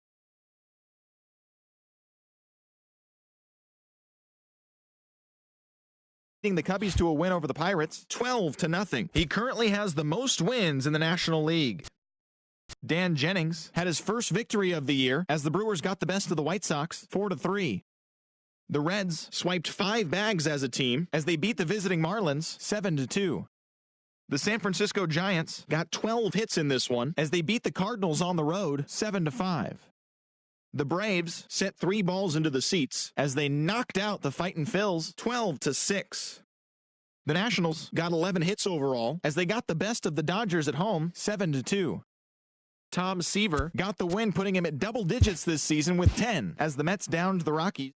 The Cubbies to a win over the Pirates, 12-0. He currently has the most wins in the National League. Dan Jennings had his first victory of the year as the Brewers got the best of the White Sox, 4-3. The Reds swiped 5 bags as a team as they beat the visiting Marlins, 7-2. The San Francisco Giants got 12 hits in this one as they beat the Cardinals on the road, 7-5. The Braves sent 3 balls into the seats as they knocked out the Fightin' Phils, 12-6. The Nationals got 11 hits overall as they got the best of the Dodgers at home, 7-2. Tom Seaver got the win, putting him at double digits this season with 10 as the Mets downed the Rockies.